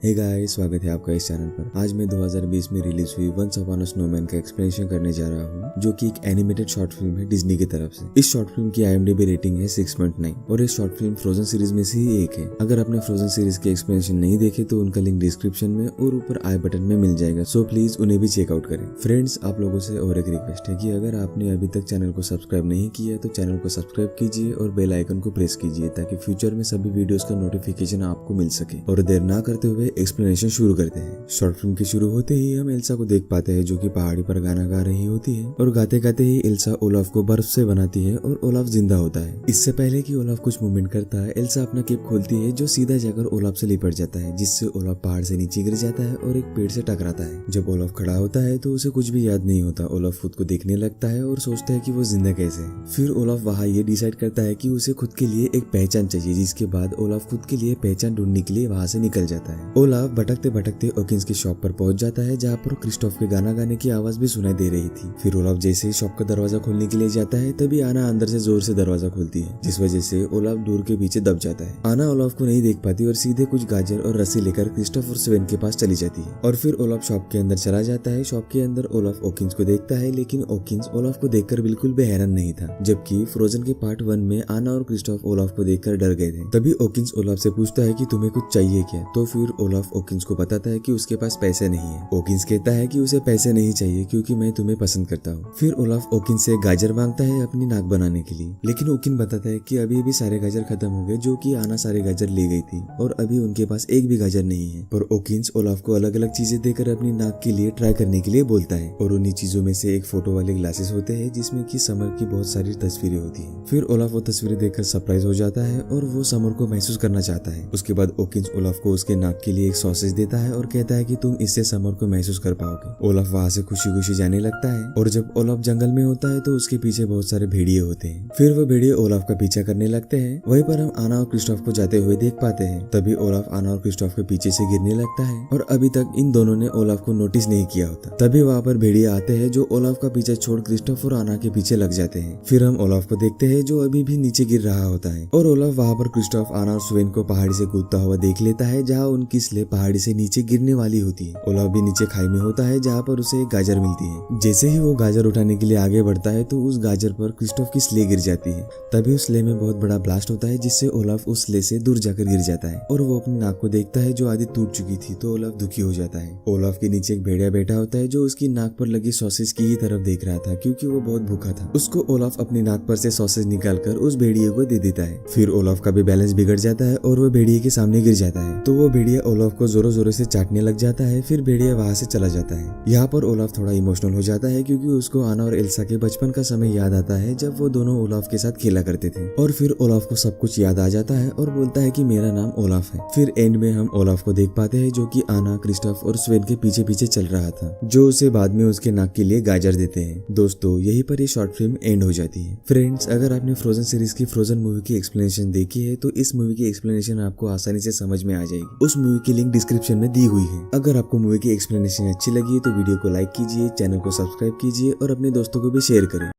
Hey guys, स्वागत है आपका इस चैनल पर। आज मैं 2020 में रिलीज हुई वंस अपॉन अ स्नोमैन का एक्सप्लेनेशन करने जा रहा हूँ, जो कि एक एनिमेटेड शॉर्ट फिल्म है डिज्नी की तरफ से। इस शॉर्ट फिल्म की IMDb रेटिंग है 6.9 और इस शॉर्ट फिल्म फ्रोजन सीरीज में से ही एक है। अगर आपने फ्रोजन सीरीज के एक्सप्लेनेशन नहीं देखे तो उनका लिंक डिस्क्रिप्शन में और ऊपर आई बटन में मिल जाएगा, सो प्लीज उन्हें भी चेकआउट करें। फ्रेंड्स, आप लोगों से और एक रिक्वेस्ट है कि अगर आपने अभी तक चैनल को सब्सक्राइब नहीं किया तो चैनल को सब्सक्राइब कीजिए और बेल आइकन को प्रेस कीजिए ताकि फ्यूचर में सभी वीडियोस का नोटिफिकेशन आपको मिल सके। और देर ना करते हुए एक्सप्लेनेशन शुरू करते हैं। शॉर्ट फिल्म के शुरू होते ही हम एल्सा को देख पाते हैं, जो कि पहाड़ी पर गाना गा रही होती है और गाते गाते ही एल्सा ओलाफ को बर्फ से बनाती है और ओलाफ जिंदा होता है। इससे पहले कि ओलाफ कुछ मूवमेंट करता है, एल्सा अपना केप खोलती है जो सीधा जाकर ओलाफ से लिपट जाता है, जिससे ओलाफ पहाड़ से नीचे गिर जाता है और एक पेड़ से टकराता है। जब ओलाफ खड़ा होता है तो उसे कुछ भी याद नहीं होता। ओलाफ खुद को देखने लगता है और सोचता है कि वो जिंदा कैसे है। फिर ओलाफ वहाँ ये डिसाइड करता है कि उसे खुद के लिए एक पहचान चाहिए, जिसके बाद ओलाफ खुद के लिए पहचान ढूंढने के लिए वहाँ से निकल जाता है। ओलाफ भटकते भटकते ओकिन्स की शॉप पर पहुंच जाता है, जहाँ पर क्रिस्टोफ के गाना गाने की आवाज भी सुनाई दे रही थी। फिर ओलाफ जैसे ही शॉप का दरवाजा खोलने के लिए जाता है, तभी आना अंदर से जोर से दरवाजा खोलती है, जिस वजह से ओलाफ दूर के पीछे दब जाता है। आना ओलाफ को नहीं देख पाती और सीधे कुछ गाजर और रस्सी लेकर क्रिस्टोफ और स्वेन के पास चली जाती है। और फिर ओलाफ शॉप के अंदर चला जाता है। शॉप के अंदर ओलाफ ओकिन्स को देखता है, लेकिन ओकिन्स ओलाफ को देखकर बिल्कुल भी हैरान नहीं था, जबकि फ्रोजन के पार्ट 1 में आना और क्रिस्टोफ ओलाफ को देखकर डर गए थे। तभी ओकिन्स ओलाफ से पूछता है कि तुम्हें कुछ चाहिए क्या? तो फिर ओलाफ ओकिन्स को बताता है कि उसके पास पैसे नहीं है। ओकिन्स कहता है कि उसे पैसे नहीं चाहिए क्योंकि मैं तुम्हें पसंद करता हूँ। फिर ओलाफ ओकिन्स से गाजर मांगता है अपनी नाक बनाने के लिए, लेकिन ओकिन बताता है कि अभी सारे गाजर खत्म हो गए, जो कि आना सारे गाजर ले गई थी और अभी उनके पास एक भी गाजर नहीं है। पर ओकिन्स ओलाफ को अलग अलग चीजें देकर अपनी नाक के लिए ट्राई करने के लिए बोलता है और उन्हीं चीजों में से एक फोटो वाले ग्लासेस होते हैं, जिसमें की समर की बहुत सारी तस्वीरें होती है। फिर ओलाफ वो तस्वीरें देखकर सरप्राइज हो जाता है और वो समर को महसूस करना चाहता है। उसके बाद ओकिन्स ओलाफ को उसके नाक के लिए एक सॉसेज देता है और कहता है कि तुम इससे समर को महसूस कर पाओगे। ओलाफ वहाँ से खुशी खुशी जाने लगता है और जब ओलाफ जंगल में होता है तो उसके पीछे बहुत सारे भेड़िए होते हैं। फिर वो भेड़िए ओलाफ का पीछा करने लगते हैं। वहीं पर हम आना और क्रिस्टोफ को जाते हुए देख पाते हैं। तभी ओलाफ आना और क्रिस्टोफ के पीछे से गिरने लगता है और अभी तक इन दोनों ने ओलाफ को नोटिस नहीं किया होता। तभी वहाँ पर भेड़िए आते हैं जो ओलाफ का पीछा छोड़ क्रिस्टोफ और आना के पीछे लग जाते हैं। फिर हम ओलाफ को देखते हैं जो अभी भी नीचे गिर रहा होता है और ओलाफ वहाँ पर क्रिस्टोफ, आना और स्वेन को पहाड़ी से कूदता हुआ देख लेता है, जहाँ उनकी स्लेब पहाड़ी से नीचे गिरने वाली होती है। ओलाफ भी नीचे खाई में होता है, जहाँ पर उसे एक गाजर मिलती है। जैसे ही वो गाजर उठाने के लिए आगे बढ़ता है तो उस गाजर पर क्रिस्टोफ की स्ले गिर जाती है। तभी उस स्ले में बहुत बड़ा ब्लास्ट होता है, जिससे ओलाफ उस स्ले से दूर जाकर गिर जाता है और वो अपनी नाक को देखता है जो आधी टूट चुकी थी। तो ओलाफ दुखी हो जाता है। ओलाफ के नीचे एक भेड़िया बैठा होता है जो उसकी नाक पर लगी सॉसेज की ही तरफ देख रहा था, क्योंकि वो बहुत भूखा था। उसको ओलाफ अपनी नाक पर से सॉसेज निकालकर उस भेड़िए को दे देता है। फिर ओलाफ का भी बैलेंस बिगड़ जाता है और वो भेड़िए के सामने गिर जाता है। तो वो भेड़िया ओलाफ को जोरों जोरों से चाटने लग जाता है। फिर भेड़िया वहां से चला जाता है। यहाँ पर ओलाफ थोड़ा इमोशनल हो जाता है, क्योंकि उसको आना और एल्सा के बचपन का समय याद आता है, जब वो दोनों ओलाफ के साथ खेला करते थे। और फिर ओलाफ को सब कुछ याद आ जाता है और बोलता है कि मेरा नाम ओलाफ है। फिर एंड में हम ओलाफ को देख पाते हैं, जो कि आना, क्रिस्टोफ और स्वेन के पीछे पीछे चल रहा था, जो उसे बाद में उसके नाक के लिए गाजर देते हैं। दोस्तों, यहीं पर ये शॉर्ट फिल्म एंड हो जाती है। फ्रेंड्स, अगर आपने फ्रोजन सीरीज की फ्रोजन मूवी की एक्सप्लेनेशन देखी है तो इस मूवी की एक्सप्लेनेशन आपको आसानी से समझ में आ जाएगी। उस मूवी की लिंक डिस्क्रिप्शन में दी हुई है। अगर आपको मूवी की एक्सप्लेनेशन अच्छी लगी तो वीडियो को लाइक कीजिए, चैनल को सब्सक्राइब कीजिए और अपने दोस्तों को भी शेयर करें।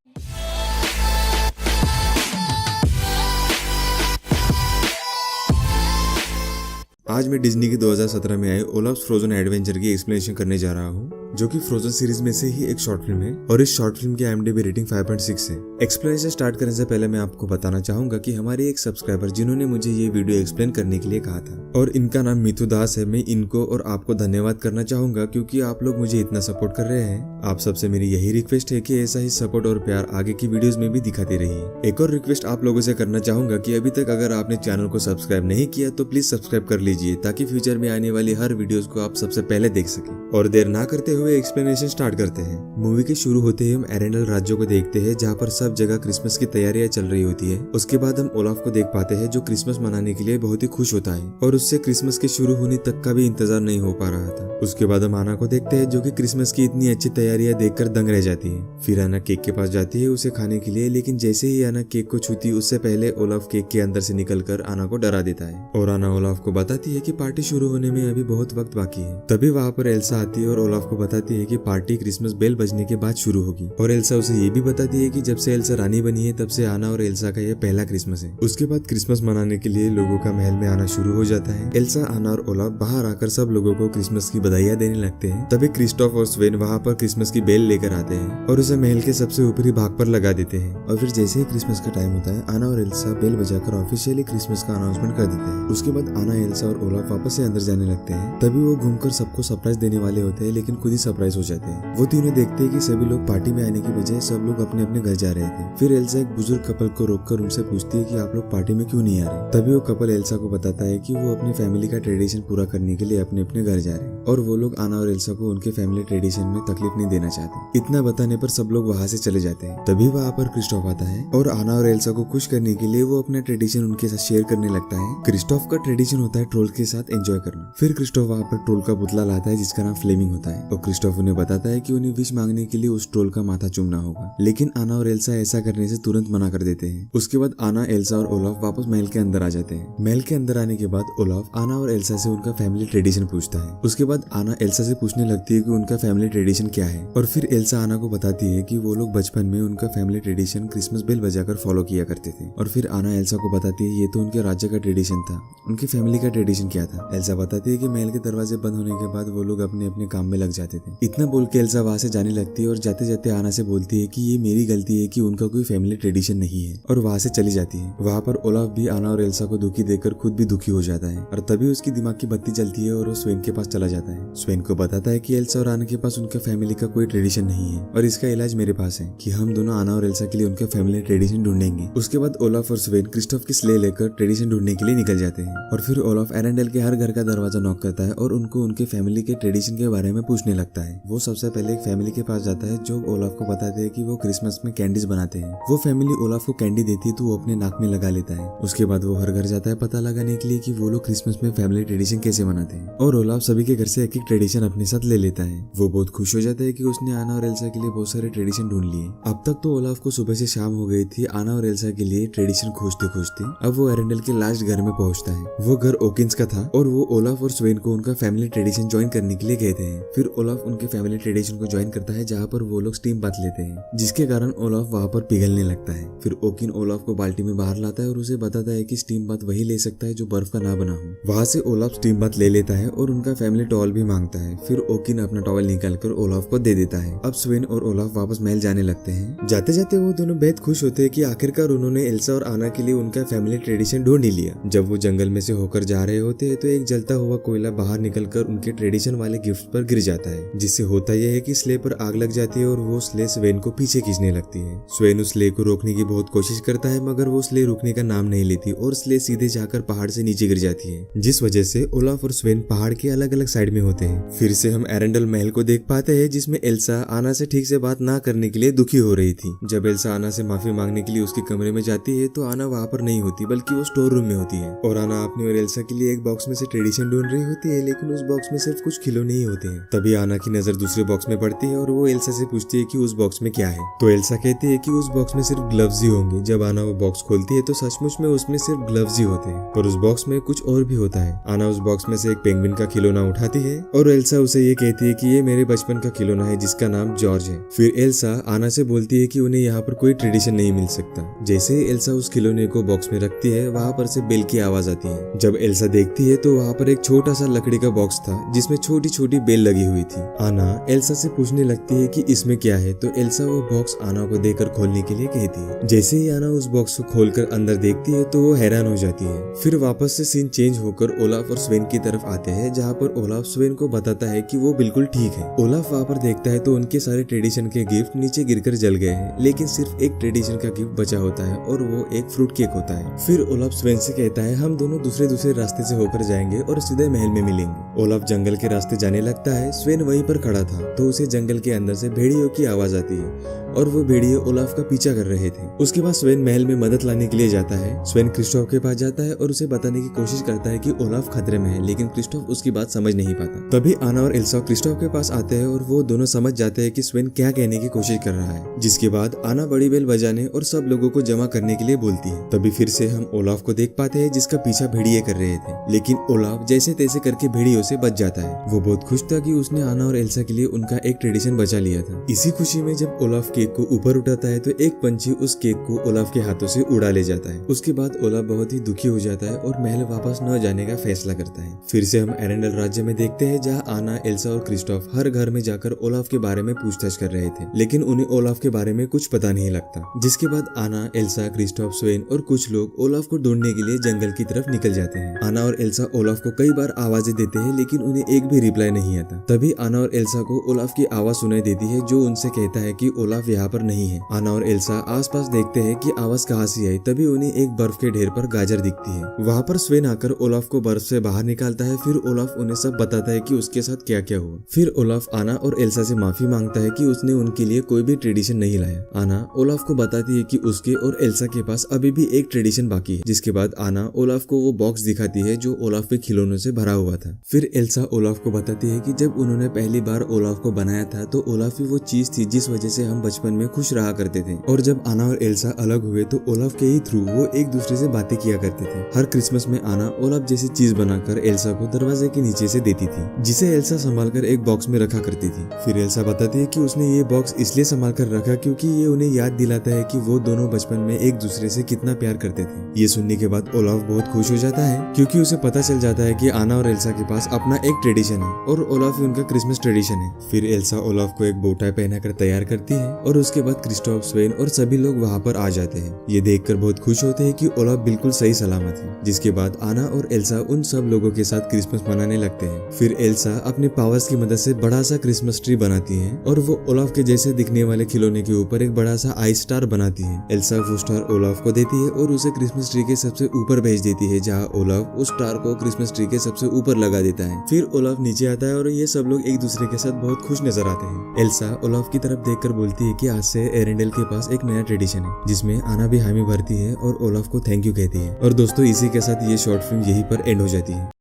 आज मैं डिज्नी के 2017 में आए ओलाफ्स फ्रोजन एडवेंचर की एक्सप्लेनेशन करने जा रहा हूँ, जो कि फ्रोजन सीरीज में से ही एक शॉर्ट फिल्म है और इस शॉर्ट फिल्म की IMDb रेटिंग 5.6 है। एक्सप्लेनेशन स्टार्ट करने से पहले मैं आपको बताना चाहूंगा कि हमारे एक सब्सक्राइबर जिन्होंने मुझे ये वीडियो एक्सप्लेन करने के लिए कहा था और इनका नाम मिथु दास है। मैं इनको और आपको धन्यवाद करना चाहूंगा, क्योंकि आप लोग मुझे इतना सपोर्ट कर रहे हैं। आप सबसे मेरी यही रिक्वेस्ट है कि ऐसा ही सपोर्ट और प्यार आगे की वीडियोस में भी दिखाते रहिए। एक और रिक्वेस्ट आप लोगों से करना चाहूंगा कि अभी तक अगर आपने चैनल को सब्सक्राइब नहीं किया तो प्लीज सब्सक्राइब कर लीजिए, ताकि फ्यूचर में आने वाली हर वीडियोस को आप सबसे पहले देख सकें। और देर ना करते हुए एक्सप्लेनेशन स्टार्ट करते हैं। मूवी के शुरू होते ही हम एरेंडल राज्य को देखते हैं, जहाँ पर सब जगह क्रिसमस की तैयारियां चल रही होती है। उसके बाद हम ओलाफ को देख पाते हैं, जो क्रिसमस मनाने के लिए बहुत ही खुश होता है और उससे क्रिसमस के शुरू होने तक का भी इंतजार नहीं हो पा रहा था। उसके बाद हम आना को देखते हैं, जो कि क्रिसमस की इतनी अच्छी तैयारियां देखकर दंग रह जाती है। फिर आना केक के पास जाती है उसे खाने के लिए, लेकिन जैसे ही आना केक को छूती उससे पहले ओलाफ केक के अंदर से निकलकर आना को डरा देता है और आना ओलाफ को बताती है कि पार्टी शुरू होने में अभी बहुत वक्त बाकी है। तभी वहाँ पर एल्सा आती है और ओलाफ को बताती है कि पार्टी क्रिसमस बेल बजने के बाद शुरू होगी और एल्सा उसे ये भी बताती है कि जब से एल्सा रानी बनी है तब से आना और एल्सा का यह पहला क्रिसमस है। उसके बाद क्रिसमस मनाने के लिए लोगों का महल में आना शुरू हो जाता है। एल्सा, आना और ओलाफ बाहर आकर सब लोगों को क्रिसमस की बधाइयां देने लगते हैं। तभी क्रिस्टोफ और स्वेन वहाँ पर क्रिसमस की बेल लेकर आते हैं और उसे महल के सबसे ऊपरी भाग पर लगा देते हैं। और फिर जैसे ही क्रिसमस का टाइम होता है, आना और एल्सा बेल बजाकर ऑफिशियली क्रिसमस का अनाउंसमेंट कर देते हैं। उसके बाद आना, एल्सा और ओलाफ वापस से अंदर जाने लगते हैं। तभी वो घूमकर सबको सरप्राइज देने वाले होते हैं, लेकिन खुद ही सरप्राइज हो जाते हैं। वो तीनों देखते हैं कि सभी लोग पार्टी में आने की बजाय सब लोग अपने अपने घर जा रहे थे। फिर एल्सा एक बुजुर्ग कपल को रोककर उनसे पूछती है कि आप लोग पार्टी में क्यों नहीं आ रहे। तभी वो कपल एल्सा को बताता है कि वो अपनी फैमिली का ट्रेडिशन पूरा करने के लिए अपने अपने घर जा रहे हैं और वो लोग आना और एल्सा को उनके फैमिली ट्रेडिशन में तकलीफ नहीं देना चाहते। इतना बताने पर सब लोग वहाँ से चले जाते हैं। तभी वहाँ पर क्रिस्टोफ आता है और आना और एल्सा को खुश करने के लिए वो अपना ट्रेडिशन उनके साथ शेयर करने लगता है। क्रिस्टोफ का ट्रेडिशन होता है ट्रोल के साथ एंजॉय करना। फिर क्रिस्टोफ वहाँ पर ट्रोल का पुतला लाता है जिसका नाम फ्लेमिंग होता है और क्रिस्टोफ उन्हें बताता है कि उन्हें विश मांगने के लिए उस ट्रोल का माथा चूमना होगा, लेकिन आना और एल्सा ऐसा करने से तुरंत मना कर देते हैं। उसके बाद आना, एल्सा और ओलाफ वापस महल के अंदर आ जाते हैं। महल के अंदर आने के बाद ओलाफ आना और एल्सा से उनका फैमिली ट्रेडिशन पूछता है। उसके बाद आना एल्सा से पूछने लगती है कि उनका फैमिली ट्रेडिशन क्या है और फिर एल्सा आना को बताती है कि वो लोग बचपन में उनका फैमिली ट्रेडिशन क्रिसमस बेल बजाकर फॉलो किया करते थे। और फिर आना एल्सा को बताती है ये तो उनके राज्य का ट्रेडिशन था, उनकी फैमिली का ट्रेडिशन क्या था। एल्सा बताती है कि महल के दरवाजे बंद होने के बाद वो लोग अपने अपने काम में लग जाते थे। इतना बोल के एल्सा वहाँ से जाने लगती है और जाते जाते आना से बोलती है कि ये मेरी गलती है कि उनका कोई फैमिली ट्रेडिशन नहीं है और वहाँ से चली जाती है। वहाँ पर ओलाफ भी आना और एल्सा को दुखी देखकर खुद भी दुखी हो जाता है और तभी उसकी दिमाग की बत्ती जलती है और वो स्वेन के पास चला जाता है। स्वेन को बताता है कि एल्सा और आना के पास उनका फैमिली का कोई ट्रेडिशन नहीं है और इसका इलाज मेरे पास है कि हम दोनों आना और एल्सा के लिए उनका फैमिली ट्रेडिशन ढूंढेंगे। उसके बाद ओलाफ और स्वेन क्रिस्टोफ की स्ले लेकर ट्रेडिशन ढूंढने के लिए निकल जाते हैं और फिर ओलाफ एरेंडेल के हर घर का दरवाजा नॉक करता है और उनको उनके फैमिली के ट्रेडिशन के बारे में पूछने लगता है। वो सबसे पहले एक फैमिली के पास जाता है जो ओलाफ को बताते हैं कि वो क्रिसमस में कैंडीज बनाते हैं। वो फैमिली ओलाफ को कैंडी देती है तो वो अपने नाक में लगा लेता है। उसके बाद वो हर घर जाता है पता लगाने के लिए कि वो लोग क्रिसमस में फैमिली ट्रेडिशन कैसे मनाते हैं और ओलाफ सभी के घर से एक एक ट्रेडिशन अपने साथ ले लेता है। वो बहुत खुश हो जाता है कि उसने आना और एल्सा के लिए बहुत सारे ट्रेडिशन ढूंढ लिए। अब तक तो ओलाफ को सुबह से शाम हो गई थी आना और एल्सा के लिए ट्रेडिशन खोजते खोजते। अब वो एरेंडल के लास्ट घर में पहुंचता है। वो घर ओकिन्स का था और वो ओलाफ और स्वेन को उनका फैमिली ट्रेडिशन ज्वाइन करने के लिए कहते हैं। फिर ओलाफ उनके फैमिली ट्रेडिशन को ज्वाइन करता है जहाँ पर वो लोग स्टीम बाथ लेते हैं, जिसके कारण ओलाफ वहाँ पर पिघलने लगता है। फिर ओकिन ओलाफ को बाल्टी में बाहर लाता है और उसे बताता है कि स्टीम बाथ वही ले सकता है जो बर्फ का ना बना हो। वहाँ से ओलाफ स्टीम बाथ ले लेता है और उनका फैमिली टॉवल भी मांगता है। फिर ओकिन अपना टॉवल निकालकर ओलाफ को दे देता है। अब स्वेन और ओलाफ वापस महल जाने लगते हैं। जाते जाते वो दोनों बेहद खुश होते हैं कि आखिरकार उन्होंने एल्सा और आना के लिए उनका फैमिली ट्रेडिशन ढूंढ ही लिया। जब वो जंगल में से होकर जा रहे होते हैं तो एक जलता हुआ कोयला बाहर निकलकर उनके ट्रेडिशन वाले गिफ्ट पर गिर जाता है, जिससे होता यह है कि स्ले पर आग लग जाती है और वो स्ले स्वेन को पीछे खींचने लगती है। स्वेन उस स्ले को रोकने की बहुत कोशिश करता है मगर वो स्ले रुकने का नाम नहीं लेती और स्ले सीधे जाकर पहाड़ से नीचे गिर जाती है, जिस वजह से ओलाफ और स्वेन पहाड़ के अलग अलग साइड में होते हैं। फिर से हम एरेंडल महल को देख पाते हैं जिसमें एल्सा आना से ठीक से बात ना करने के लिए दुखी हो रही थी। जब एल्सा आना से माफी मांगने के लिए उसके कमरे में जाती है तो आना वहाँ पर नहीं होती बल्कि वो स्टोर रूम में होती है और आना अपने और एल्सा के लिए एक बॉक्स में से ट्रेडिशन ढूंढ रही होती है, लेकिन उस बॉक्स में सिर्फ कुछ खिलौने ही होते हैं। तभी आना की नजर दूसरे बॉक्स में पड़ती है और वो एल्सा से पूछती है कि उस बॉक्स में क्या है। तो एल्सा कहती है कि उस बॉक्स में सिर्फ ग्लव्स ही होंगे। जब आना वो बॉक्स खोलती है तो सचमुच में उसमें सिर्फ ग्लव्स ही होते हैं, पर उस बॉक्स में कुछ और भी होता है। आना उस बॉक्स में से एक पेंगुइन का खिलौना उठाती है और एल्सा उसे ये कहती है कि ये मेरे बचपन का खिलौना है जिसका नाम जॉर्ज है। फिर एल्सा आना से बोलती है कि उन्हें यहाँ पर कोई ट्रेडिशन नहीं मिल सकता। जैसे ही एल्सा उस खिलौने को बॉक्स में रखती है वहाँ पर से बेल की आवाज आती है। जब एल्सा देखती है तो वहाँ पर एक छोटा सा लकड़ी का बॉक्स था जिसमें छोटी छोटी बेल लगी हुई थी। आना एल्सा से पूछने लगती है कि इसमें क्या है, तो एल्सा वो बॉक्स आना को देकर खोलने के लिए कहती है। जैसे ही आना उस बॉक्स को खोलकर अंदर देखती है तो वो हैरान हो जाती है। फिर वापस से सीन चेंज होकर ओलाफ और स्वेन की तरफ आते हैं जहाँ पर ओलाफ स्वेन को बताता है कि वो बिल्कुल ठीक है। ओलाफ वहाँ पर देखता है तो उनके सारे ट्रेडिशन के गिफ्ट नीचे गिरकर जल गए हैं, लेकिन सिर्फ एक ट्रेडिशन का गिफ्ट बचा होता है और वो एक फ्रूट केक होता है। फिर ओलाफ स्वेन से कहता है हम दोनों दूसरे रास्ते से होकर जाएंगे और सीधे महल में मिलेंगे। ओलाफ जंगल के रास्ते जाने लगता है। स्वेन वहीं पर खड़ा था तो उसे जंगल के अंदर से भेड़ियों की आवाज आती है और वो भेड़िए ओलाफ का पीछा कर रहे थे। उसके बाद स्वेन महल में मदद लाने के लिए जाता है। स्वेन क्रिस्टोफ के पास जाता है और उसे बताने की कोशिश करता है कि ओलाफ खतरे में है, लेकिन क्रिस्टोफ उसकी बात समझ नहीं पाता। तभी आना और एल्सा क्रिस्टोफ के पास आते हैं और वो दोनों समझ जाते हैं कि स्वेन क्या कहने की कोशिश कर रहा है। जिसके बाद आना बड़ी बेल बजाने और सब लोगों को जमा करने के लिए बोलती है। तभी फिर से हम ओलाफ को देख पाते हैं जिसका पीछा भेड़िए कर रहे थे, लेकिन ओलाफ जैसे तैसे करके भेड़ियों से बच जाता है। वो बहुत खुश था कि उसने आना और एल्सा के लिए उनका एक ट्रेडिशन बचा लिया था। इसी खुशी में जब ओलाफ केक को ऊपर उठाता है तो एक पंछी उस केक को ओलाफ के हाथों से उड़ा ले जाता है। उसके बाद ओलाफ बहुत ही दुखी हो जाता है और महल वापस न जाने का फैसला करता है। फिर से हम एरेंडल राज्य में देखते हैं जहाँ आना, एल्सा और क्रिस्टोफ हर घर में जाकर ओलाफ के बारे में पूछताछ कर रहे थे, लेकिन उन्हें ओलाफ के बारे में कुछ पता नहीं लगता। जिसके बाद आना, एल्सा, क्रिस्टोफ, स्वेन और कुछ लोग ओलाफ को ढूंढने के लिए जंगल की तरफ निकल जाते हैं। आना और एल्सा ओलाफ को कई बार आवाजें देते हैं, लेकिन उन्हें एक भी रिप्लाई नहीं आता। तभी आना और एल्सा को ओलाफ की आवाज सुनाई देती है जो उनसे कहता है कि ओलाफ यहाँ पर नहीं है। आना और एल्सा आसपास देखते हैं कि आवाज कहाँ से आई। तभी उन्हें एक बर्फ के ढेर पर गाजर दिखती है। वहाँ पर स्वेन आकर ओलाफ को बर्फ से बाहर निकालता है। फिर ओलाफ उन्हें सब बताता है कि उसके साथ क्या क्या हुआ। फिर ओलाफ आना और एल्सा से माफी मांगता है कि उसने उनके लिए कोई भी ट्रेडिशन नहीं लाया। आना ओलाफ को बताती है कि उसके और एल्सा के पास अभी भी एक ट्रेडिशन बाकी है। जिसके बाद आना ओलाफ को वो बॉक्स दिखाती है जो ओलाफ के खिलौनों से भरा हुआ था। फिर एल्सा ओलाफ को बताती है कि जब उन्होंने पहली बार ओलाफ को बनाया था तो ओलाफ ही वो चीज थी जिस वजह से हम बचपन में खुश रहा करते थे। और जब आना और एल्सा अलग हुए तो ओलाफ के ही थ्रू वो एक दूसरे से बातें किया करते थे। हर क्रिसमस में आना ओलाफ जैसी चीज बनाकर एल्सा को दरवाजे के नीचे से देती थी, जिसे एल्सा संभाल कर एक बॉक्स में रखा करती थी। फिर एल्सा बताती है कि उसने ये बॉक्स इसलिए संभाल कर रखा क्योंकि ये उन्हें याद दिलाता है कि वो दोनों बचपन में एक दूसरे से कितना प्यार करते थे। ये सुनने के बाद ओलाफ बहुत खुश हो जाता है क्योंकि उसे पता चल जाता है कि आना और एल्सा के पास अपना एक ट्रेडिशन है और ओलाफ ही उनका क्रिसमस ट्रेडिशन है। फिर एल्सा ओलाफ को एक बोटाई पहनाकर तैयार करती है और उसके बाद क्रिस्टोफ, स्वेन और सभी लोग वहाँ पर आ जाते हैं। ये देखकर बहुत खुश होते हैं कि ओलाफ बिल्कुल सही सलामत है। जिसके बाद आना और एल्सा उन सब लोगों के साथ क्रिसमस मनाने लगते हैं। फिर एल्सा अपने पावर्स की मदद से बड़ा सा क्रिसमस ट्री बनाती है और वो ओलाफ के जैसे दिखने वाले खिलौने के ऊपर एक बड़ा सा आइस स्टार बनाती है। एल्सा वो स्टार ओलाफ को देती है और उसे क्रिसमस ट्री के सबसे ऊपर भेज देती है, जहाँ ओलाफ उस स्टार को क्रिसमस ट्री के सबसे ऊपर लगा देता है। फिर ओलाफ नीचे आता है और ये सब लोग एक दूसरे के साथ बहुत खुश नजर आते हैं। एल्सा ओलाफ की तरफ देखकर बोलती है कि आज से एरेंडल के पास एक नया ट्रेडिशन है जिसमें आना भी हामी भरती है और ओलाफ को थैंक यू कहती है। और दोस्तों इसी के साथ ये शॉर्ट फिल्म यहीं पर एंड हो जाती है।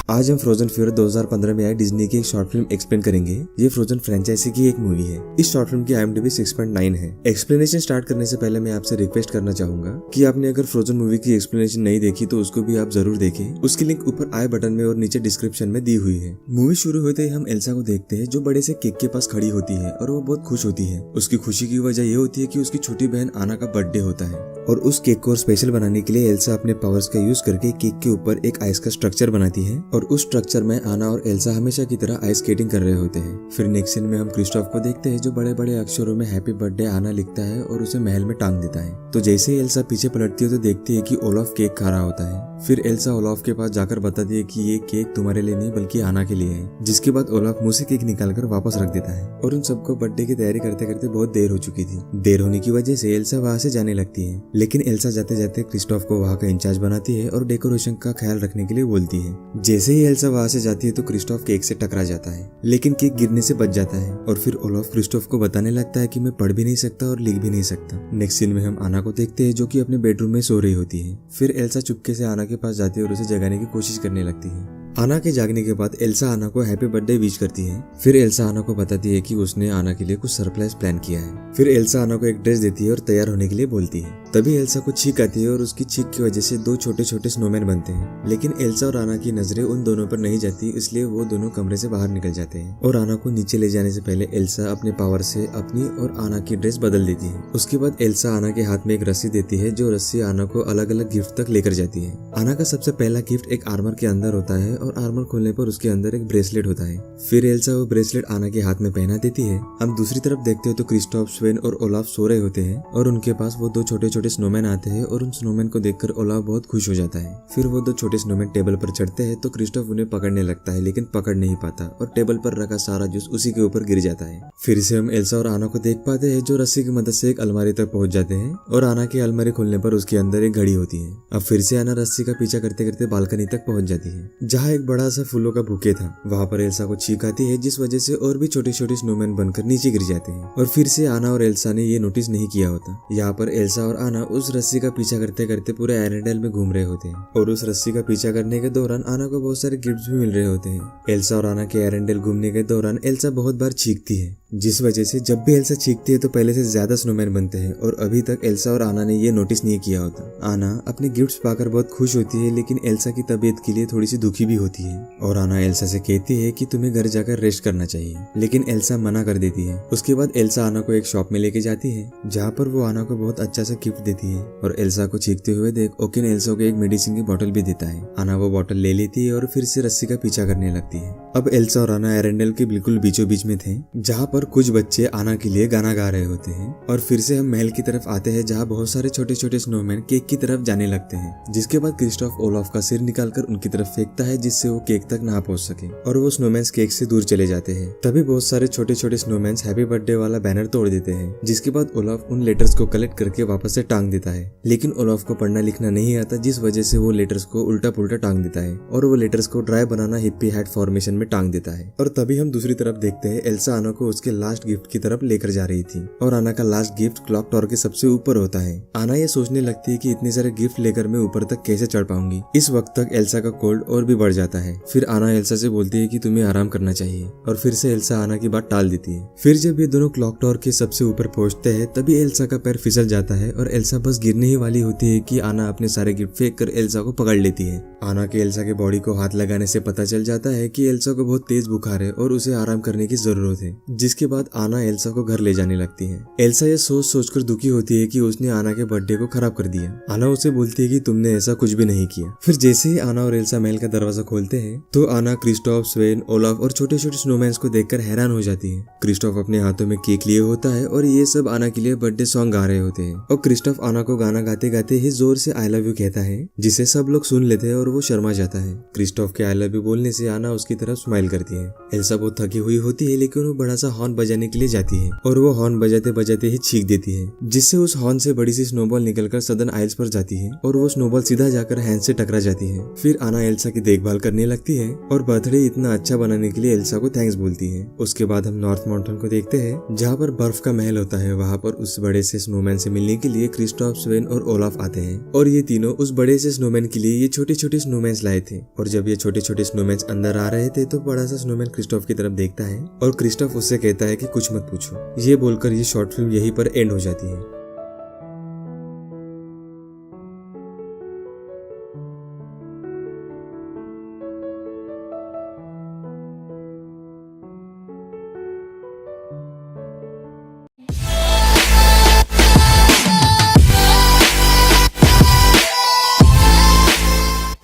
आज हम फ्रोजन फ्यूरी 2015 में आई डिज्नी की एक शॉर्ट फिल्म एक्सप्लेन करेंगे। ये फ्रोजन फ्रेंचाइजी की एक मूवी है। इस शॉर्ट फिल्म की IMDb 6.9 है। एक्सप्लेनेशन स्टार्ट करने से पहले मैं आपसे रिक्वेस्ट करना चाहूंगा कि आपने अगर फ्रोजन मूवी की एक्सप्लेनेशन नहीं देखी तो उसको भी आप जरूर देखें। उसकी लिंक ऊपर आई बटन में और नीचे डिस्क्रिप्शन में दी हुई है। मूवी शुरू होते ही हम एल्सा को देखते हैं जो बड़े से केक के पास खड़ी होती है और वो बहुत खुश होती है। उसकी खुशी की वजह ये होती है कि उसकी छोटी बहन आना का बर्थडे होता है और उस केक को स्पेशल बनाने के लिए एल्सा अपने पावर्स का यूज करके केक के ऊपर एक आइस का स्ट्रक्चर बनाती है और उस स्ट्रक्चर में आना और एल्सा हमेशा की तरह आइस स्केटिंग कर रहे होते हैं। फिर नेक्स्ट सीन में हम क्रिस्टोफ को देखते हैं जो बड़े बड़े अक्षरों में हैप्पी बर्थडे आना लिखता है और उसे महल में टांग देता है। तो जैसे ही एल्सा पीछे पलटती है तो देखती है कि ओलाफ केक खा रहा होता है। फिर एल्सा ओलाफ के पास जाकर बताती है कि ये केक तुम्हारे लिए नहीं बल्कि आना के लिए है। जिसके बाद ओलाफ मुंह से केक निकालकर वापस रख देता है और उन सबको बर्थडे की तैयारी करते करते बहुत देर हो चुकी थी। देर होने की वजह से एल्सा वहाँ से जाने लगती है, लेकिन एल्सा जाते जाते क्रिस्टोफ को वहाँ का इंचार्ज बनाती है और डेकोरेशन का ख्याल रखने के लिए बोलती है। जैसे ही एल्सा वहाँ से जाती है तो क्रिस्टोफ केक से टकरा जाता है, लेकिन केक गिरने से बच जाता है और फिर ओलाफ क्रिस्टोफ को बताने लगता है कि मैं पढ़ भी नहीं सकता और लिख भी नहीं सकता। नेक्स्ट सीन में हम आना को देखते हैं जो कि अपने बेडरूम में सो रही होती है। फिर एल्सा चुपके से आना के पास जाती है और उसे जगाने की कोशिश करने लगती है। आना के जागने के बाद एल्सा आना को हैप्पी बर्थडे विश करती है। फिर एल्सा आना को बताती है कि उसने आना के लिए कुछ सरप्राइज प्लान किया है। फिर एल्सा आना को एक ड्रेस देती है और तैयार होने के लिए बोलती है। तभी एल्सा को छींक आती है और उसकी छींक की वजह से दो छोटे छोटे स्नोमैन बनते हैं, लेकिन एल्सा और आना की नजरें उन दोनों पर नहीं जाती, इसलिए वो दोनों कमरे से बाहर निकल जाते हैं और आना को नीचे ले जाने से पहले एल्सा अपने पावर से अपनी और आना की ड्रेस बदल देती है। उसके बाद एल्सा आना के हाथ में एक रस्सी देती है जो रस्सी आना को अलग अलग गिफ्ट तक लेकर जाती है। आना का सबसे पहला गिफ्ट एक आर्मर के अंदर होता है और आर्मर खोलने पर उसके अंदर एक ब्रेसलेट होता है। फिर एल्सा वो ब्रेसलेट आना के हाथ में पहना देती है। हम दूसरी तरफ देखते हैं तो क्रिस्टोफ, स्वेन और ओलाफ सो रहे होते हैं और उनके पास वो दो छोटे छोटे स्नोमैन आते हैं और उन स्नोमैन को देखकर ओलाफ बहुत खुश हो जाता है। फिर वो दो छोटे स्नोमैन टेबल पर चढ़ते हैं तो क्रिस्टोफ उन्हें पकड़ने लगता है, लेकिन पकड़ नहीं पाता और टेबल पर रखा सारा जूस उसी के ऊपर गिर जाता है। फिर से हम एल्सा और आना को देख पाते हैं जो रस्सी की मदद से एक अलमारी तक पहुंच जाते हैं और आना की अलमारी खोलने पर उसके अंदर एक घड़ी होती है। अब फिर से आना रस्सी का पीछा करते करते बालकनी तक पहुंच जाती है जहाँ एक बड़ा सा फूलों का बुके था। वहाँ पर एल्सा को छींक आती है जिस वजह से और भी छोटे छोटे स्नोमैन बनकर नीचे गिर जाते हैं और फिर से आना और एल्सा ने ये नोटिस नहीं किया होता। यहाँ पर एल्सा और आना उस रस्सी का पीछा करते करते पूरे एरेंडल में घूम रहे होते हैं और उस रस्सी का पीछा करने के दौरान आना को बहुत सारे गिफ्ट्स भी मिल रहे होते हैं। एल्सा और आना के एरेंडल घूमने के दौरान एल्सा बहुत बार चीखती है, जिस वजह से जब भी एल्सा चीखती है तो पहले से ज्यादा स्नोमैन बनते हैं और अभी तक एल्सा और आना ने ये नोटिस नहीं किया होता। आना अपने गिफ्ट्स पाकर बहुत खुश होती है, लेकिन एल्सा की तबीयत के लिए थोड़ी सी दुखी भी होती है और आना एल्सा से कहती है कि तुम्हें घर जाकर रेस्ट करना चाहिए, लेकिन एल्सा मना कर देती है। उसके बाद एल्सा आना को एक शॉप में लेके जाती है जहाँ पर वो आना को बहुत अच्छा सा गिफ्ट देती है और एल्सा को चीखते हुए देख ओकिन एल्सा को एक मेडिसिन की बोतल भी देता है। आना वो बोतल ले लेती है और फिर से रस्सी का पीछा करने लगती है। अब एल्सा और आना एरेंडल के बिल्कुल बीचों बीच में थे जहाँ पर कुछ बच्चे आना के लिए गाना गा रहे होते हैं और फिर से हम महल की तरफ आते हैं जहाँ बहुत सारे छोटे छोटे स्नोमैन केक की तरफ जाने लगते हैं, जिसके बाद क्रिस्टोफ ओलाफ का सिर निकालकर उनकी तरफ फेंकता है जिससे वो केक तक ना पहुंच सके और वो स्नोमैन्स केक से दूर चले जाते हैं। तभी बहुत सारे छोटे छोटे स्नोमैन्स हैप्पी बर्थडे वाला बैनर तोड़ देते हैं, जिसके बाद ओलाफ उन लेटर्स को कलेक्ट करके वापस से टांग देता है, लेकिन ओलाफ को पढ़ना लिखना नहीं आता जिस वजह से वो लेटर्स को उल्टा पुल्टा टांग देता है और वो लेटर्स को ड्राई बनाना हिप्पी हैट फॉर्मेशन में टांग देता है। और तभी हम दूसरी तरफ देखते हैं एल्सा आना को उसके लास्ट गिफ्ट की तरफ लेकर जा रही थी और आना का लास्ट गिफ्ट क्लॉक टावर के सबसे ऊपर होता है। आना ये सोचने लगती है कि इतने सारे गिफ्ट लेकर मैं ऊपर तक कैसे चढ़ पाऊंगी। इस वक्त तक एल्सा का कोल्ड और भी बढ़ जाता है। फिर आना एल्सा से बोलती है कि तुम्हें आराम करना चाहिए और फिर से एल्सा आना की बात टाल देती है। फिर जब ये दोनों क्लॉक टावर के सबसे ऊपर पहुंचते हैं तभी एल्सा का पैर फिसल जाता है और एल्सा बस गिरने ही वाली होती है कि आना अपने सारे गिफ्ट फेंक कर एल्सा को पकड़ लेती है। आना के एल्सा के बॉडी को हाथ लगाने से पता चल जाता है कि एल्सा को बहुत तेज बुखार है और उसे आराम करने की जरूरत है, जिसके बाद आना एल्सा को घर ले जाने लगती है। एल्सा ये सोच सोचकर दुखी होती है कि उसने आना के बर्थडे को खराब कर दिया। आना उसे बोलती है कि तुमने ऐसा कुछ भी नहीं किया। फिर जैसे ही आना और एल्सा महल का दरवाजा खोलते हैं तो आना क्रिस्टोफ, स्वेन, ओलाफ और छोटे छोटे स्नोमैन्स को देखकर हैरान हो जाती है। क्रिस्टोफ अपने हाथों में केक लिए होता है और ये सब आना के लिए बर्थडे सॉन्ग गा रहे होते हैं और क्रिस्टोफ आना को गाना गाते गाते ही जोर से आई लव यू कहता है, जिसे सब लोग सुन लेते हैं और वो शर्मा जाता है। क्रिस्टोफ के आई लव यू बोलने से आना उसकी तरफ स्माइल करती है। एल्सा बहुत थकी हुई होती है लेकिन वो बड़ा सा हॉर्न बजाने के लिए जाती है और वो हॉर्न बजाते बजाते ही चीख देती है, जिससे उस हॉर्न से बड़ी सी स्नोबॉल निकलकर सदर्न आइल्स पर जाती है और वो स्नोबॉल सीधा जाकर हैंड से टकरा जाती है। फिर आना एल्सा की देखभाल करने लगती है और बर्थडे इतना अच्छा बनाने के लिए एल्सा को थैंक्स बोलती है। उसके बाद हम नॉर्थ माउंटेन को देखते हैं जहाँ पर बर्फ का महल होता है। वहाँ पर उस बड़े से स्नोमैन से मिलने के लिए क्रिस्टोफ, स्वेन और ओलाफ आते हैं और ये तीनों उस बड़े से स्नोमैन के लिए ये छोटे छोटे स्नोमैन्स लाए थे। और जब ये छोटे छोटे स्नोमैन्स अंदर आ रहे थे तो बड़ा सा स्नोमैन क्रिस्टोफ की तरफ देखता है और क्रिस्टोफ उससे कहता है कि कुछ मत पूछो। ये बोलकर ये शॉर्ट फिल्म यहीं पर एंड हो जाती है।